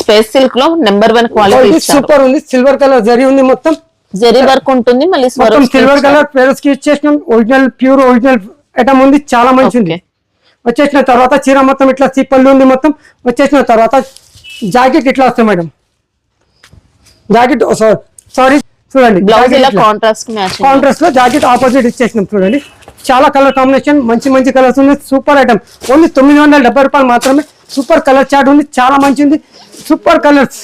space silk లో నెంబర్ 1 క్వాలిటీ ఇచ్చారు. సూపర్ ఉంది సిల్వర్ కలర్ జరీ ఉంది మొత్తం జరీ వర్క్ ఉంటుంది మళ్ళీ మొత్తం సిల్వర్ కలర్ పేరుస్ కి ఇచ్చేసినాం ఒరిజినల్ ప్యూర్ ఒరిజినల్ ఐటమ్ ఉంది చాలా మంచిది వచ్చేసిన తర్వాత చీర మొత్తం ఇట్లా సీపల్లు ఉంది మొత్తం వచ్చేసిన తర్వాత జాకెట్ ఇట్లా వస్తాయి మేడం జాకెట్ సారీ చూడండి బ్లౌజ్ ఇలా కాంట్రాస్ట్ మ్యాచింగ్ కాంట్రాస్ట్ లో జాకెట్ ఆపోజిట్ ఇచ్చేసినాం చూడండి చాలా కలర్ కాంబినేషన్ మంచి కలర్స్ ఉంది సూపర్ ఐటమ్ ఓన్లీ 970 రూపాయలు మాత్రమే సూపర్ కలర్ చార్ట్ ఉంది చాలా మంచిది సూపర్ కలర్స్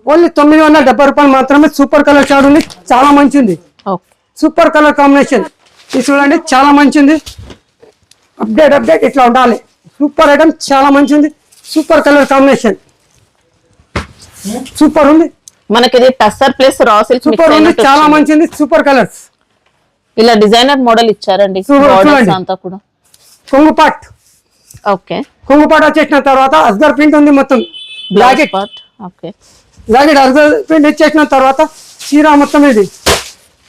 ఓన్లీ 970 రూపాయలు మాత్రమే సూపర్ కలర్ చార్ట్ ఉంది చాలా మంచిది సూపర్ కలర్ కాంబినేషన్ ఇది చూడండి చాలా మంచిది అప్డేట్ ఇట్లా ఉండాలి సూపర్ ఐటమ్ చాలా మంచిది సూపర్ కలర్ కాంబినేషన్ సూపర్ ఉంది మనకి ఇది tussar plus raw silk super ఉంది చాలా మంచిది సూపర్ కలర్స్ ఇలా డిజైనర్ మోడల్ ఇచ్చారండి బోర్డర్స్ అంతా కూడా. కొంగుపాట్ ఓకే, కొంగుపాట్ వచ్చేసిన తర్వాత అస్గర్ ప్రింట్ ఉంది మొత్తం. Jacket part. ఓకే, జాకెట్ అస్గర్ ప్రింట్ ఇచ్చేసిన తర్వాత చీర మొత్తం ఇది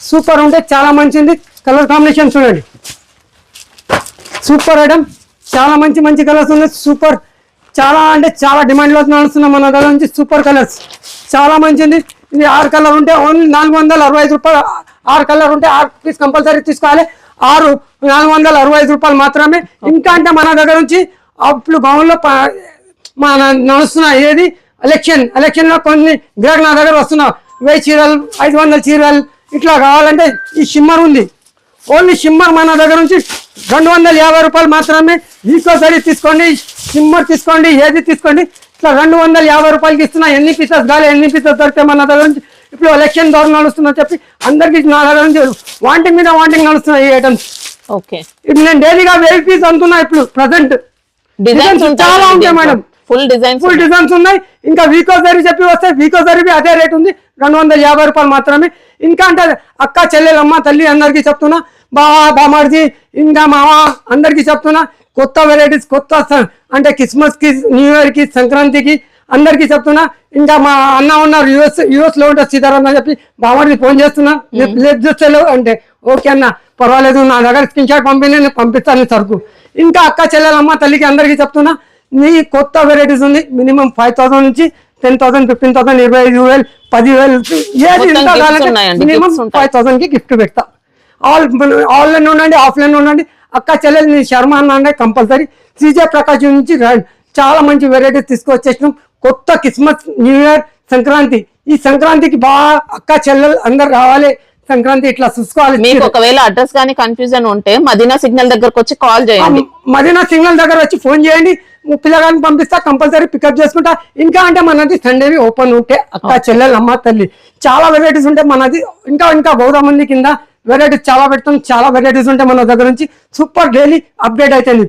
సూపర్ ఉంటే చాలా మంచిది. కలర్ కాంబినేషన్ చూడండి, సూపర్ ఐటమ్. చాలా మంచి మంచి కలర్స్ ఉన్నాయి. సూపర్, చాలా అంటే చాలా డిమాండ్ లో నడుస్తున్నాం మన దగ్గర నుంచి. సూపర్ కలర్స్ చాలా మంచిది. ఇది 6 కలర్ ఉంటే ఓన్లీ 465 రూపాయలు. 6 కలర్ ఉంటే 6 పీస్ కంపల్సరీ తీసుకోవాలి. 465 రూపాయలు మాత్రమే. ఇంకా అంటే మన దగ్గర నుంచి అప్పుడు గౌన్లో మన నడుస్తున్న ఏది ఎలక్షన్ లో కొన్ని గ్రాహకులు నా దగ్గర వస్తున్నావు 1000 చీరలు 500 చీరలు ఇట్లా కావాలంటే ఈ షిమ్మర్ ఉంది. ఓన్లీ షిమ్మర్ మన దగ్గర నుంచి 250 రూపాయలు మాత్రమే. ఈకో సరీ తీసుకోండి, షిమ్మర్ తీసుకోండి, ఏది తీసుకోండి. ఇట్లా 250 రూపాయలకి ఇస్తున్నా. ఎన్ని పీసెస్ కావాలి, ఎన్ని పీసెస్ దొరికితే మన దగ్గర నుంచి. ఇప్పుడు ఎలక్షన్ ద్వారా నడుస్తున్నా చెప్పి అందరికి నా దగ్గర నుంచి వాంటింగ్ మీద వాంటింగ్ నడుస్తున్నాయి ఈ ఐటమ్స్. ఓకే, ఇప్పుడు నేను డైలీగా 1000 పీస్ అనుకున్నా. ఇప్పుడు ప్రజెంట్ డిజైన్స్ చాలా ఉంటాయి మేడం. ఫుల్ డిజైన్స్ ఉన్నాయి. ఇంకా వీకో సరీ చెప్పి వస్తే వీకో సరీ అదే రేట్ ఉంది, 250 రూపాయలు మాత్రమే. ఇంకా అంటే అక్క చెల్లెలమ్మ తల్లి అందరికీ చెప్తున్నా, బామార్జీ ఇంకా మామ అందరికీ చెప్తున్నా. కొత్త వెరైటీస్ కొత్త అంటే క్రిస్మస్ కి, న్యూ ఇయర్ కి, సంక్రాంతికి అందరికీ చెప్తున్నా. ఇంకా మా అన్న ఉన్నారు యుఎస్ లో ఉంటారు సీతారాం అని చెప్పి బామార్జీ ఫోన్ చేస్తున్నా. లేదు చూస్తే అంటే ఓకే అన్న పర్వాలేదు, నా దగ్గర స్క్రీన్ షాట్ పంపింది, నేను పంపిస్తాను సరుకు. ఇంకా అక్క చెల్లెలమ్మ తల్లికి అందరికీ చెప్తున్నా, నీ కొత్త వెరైటీస్ ఉంది. మినిమం 5000 నుంచి 10,000, 15,000, 25,000, 10,000 ఏది ఇంకా కావాలంటే మినిమం 5,000 కి గిఫ్ట్ పెడతా. ఆన్లైన్ ఉండండి, ఆఫ్లైన్ ఉండండి. అక్క చెల్లెలు నీ శర్మ అన్న కంపల్సరీ. శ్రీజయ ప్రకాష్ నుంచి చాలా మంచి వెరైటీస్ తీసుకొచ్చేసినాం. కొత్త క్రిస్మస్, న్యూ ఇయర్, సంక్రాంతి. ఈ సంక్రాంతికి బాగా అక్క చెల్లెలు అందరు రావాలి. సంక్రాంతి ఇట్లా చూసుకోవాలి. మీకు ఒకవేళ అడ్రస్ కానీ కన్ఫ్యూజన్ ఉంటే మదీనా సిగ్నల్ దగ్గరకు వచ్చి కాల్ చేయండి. మదీనా సిగ్నల్ దగ్గర వచ్చి ఫోన్ చేయండి. పిల్లగాని పంపిస్తా, కంపల్సరీ పికప్ చేసుకుంటా. ఇంకా అంటే మనది సండేవి ఓపెన్ ఉంటే అక్క చెల్లెలు అమ్మ తల్లి చాలా వెరైటీస్ ఉంటాయి మనది. ఇంకా 100 మంది కింద వెరైటీస్ చాలా పెడతాం. చాలా వెరైటీస్ ఉంటాయి మన దగ్గర నుంచి. సూపర్ డైలీ అప్డేట్ అవుతుంది.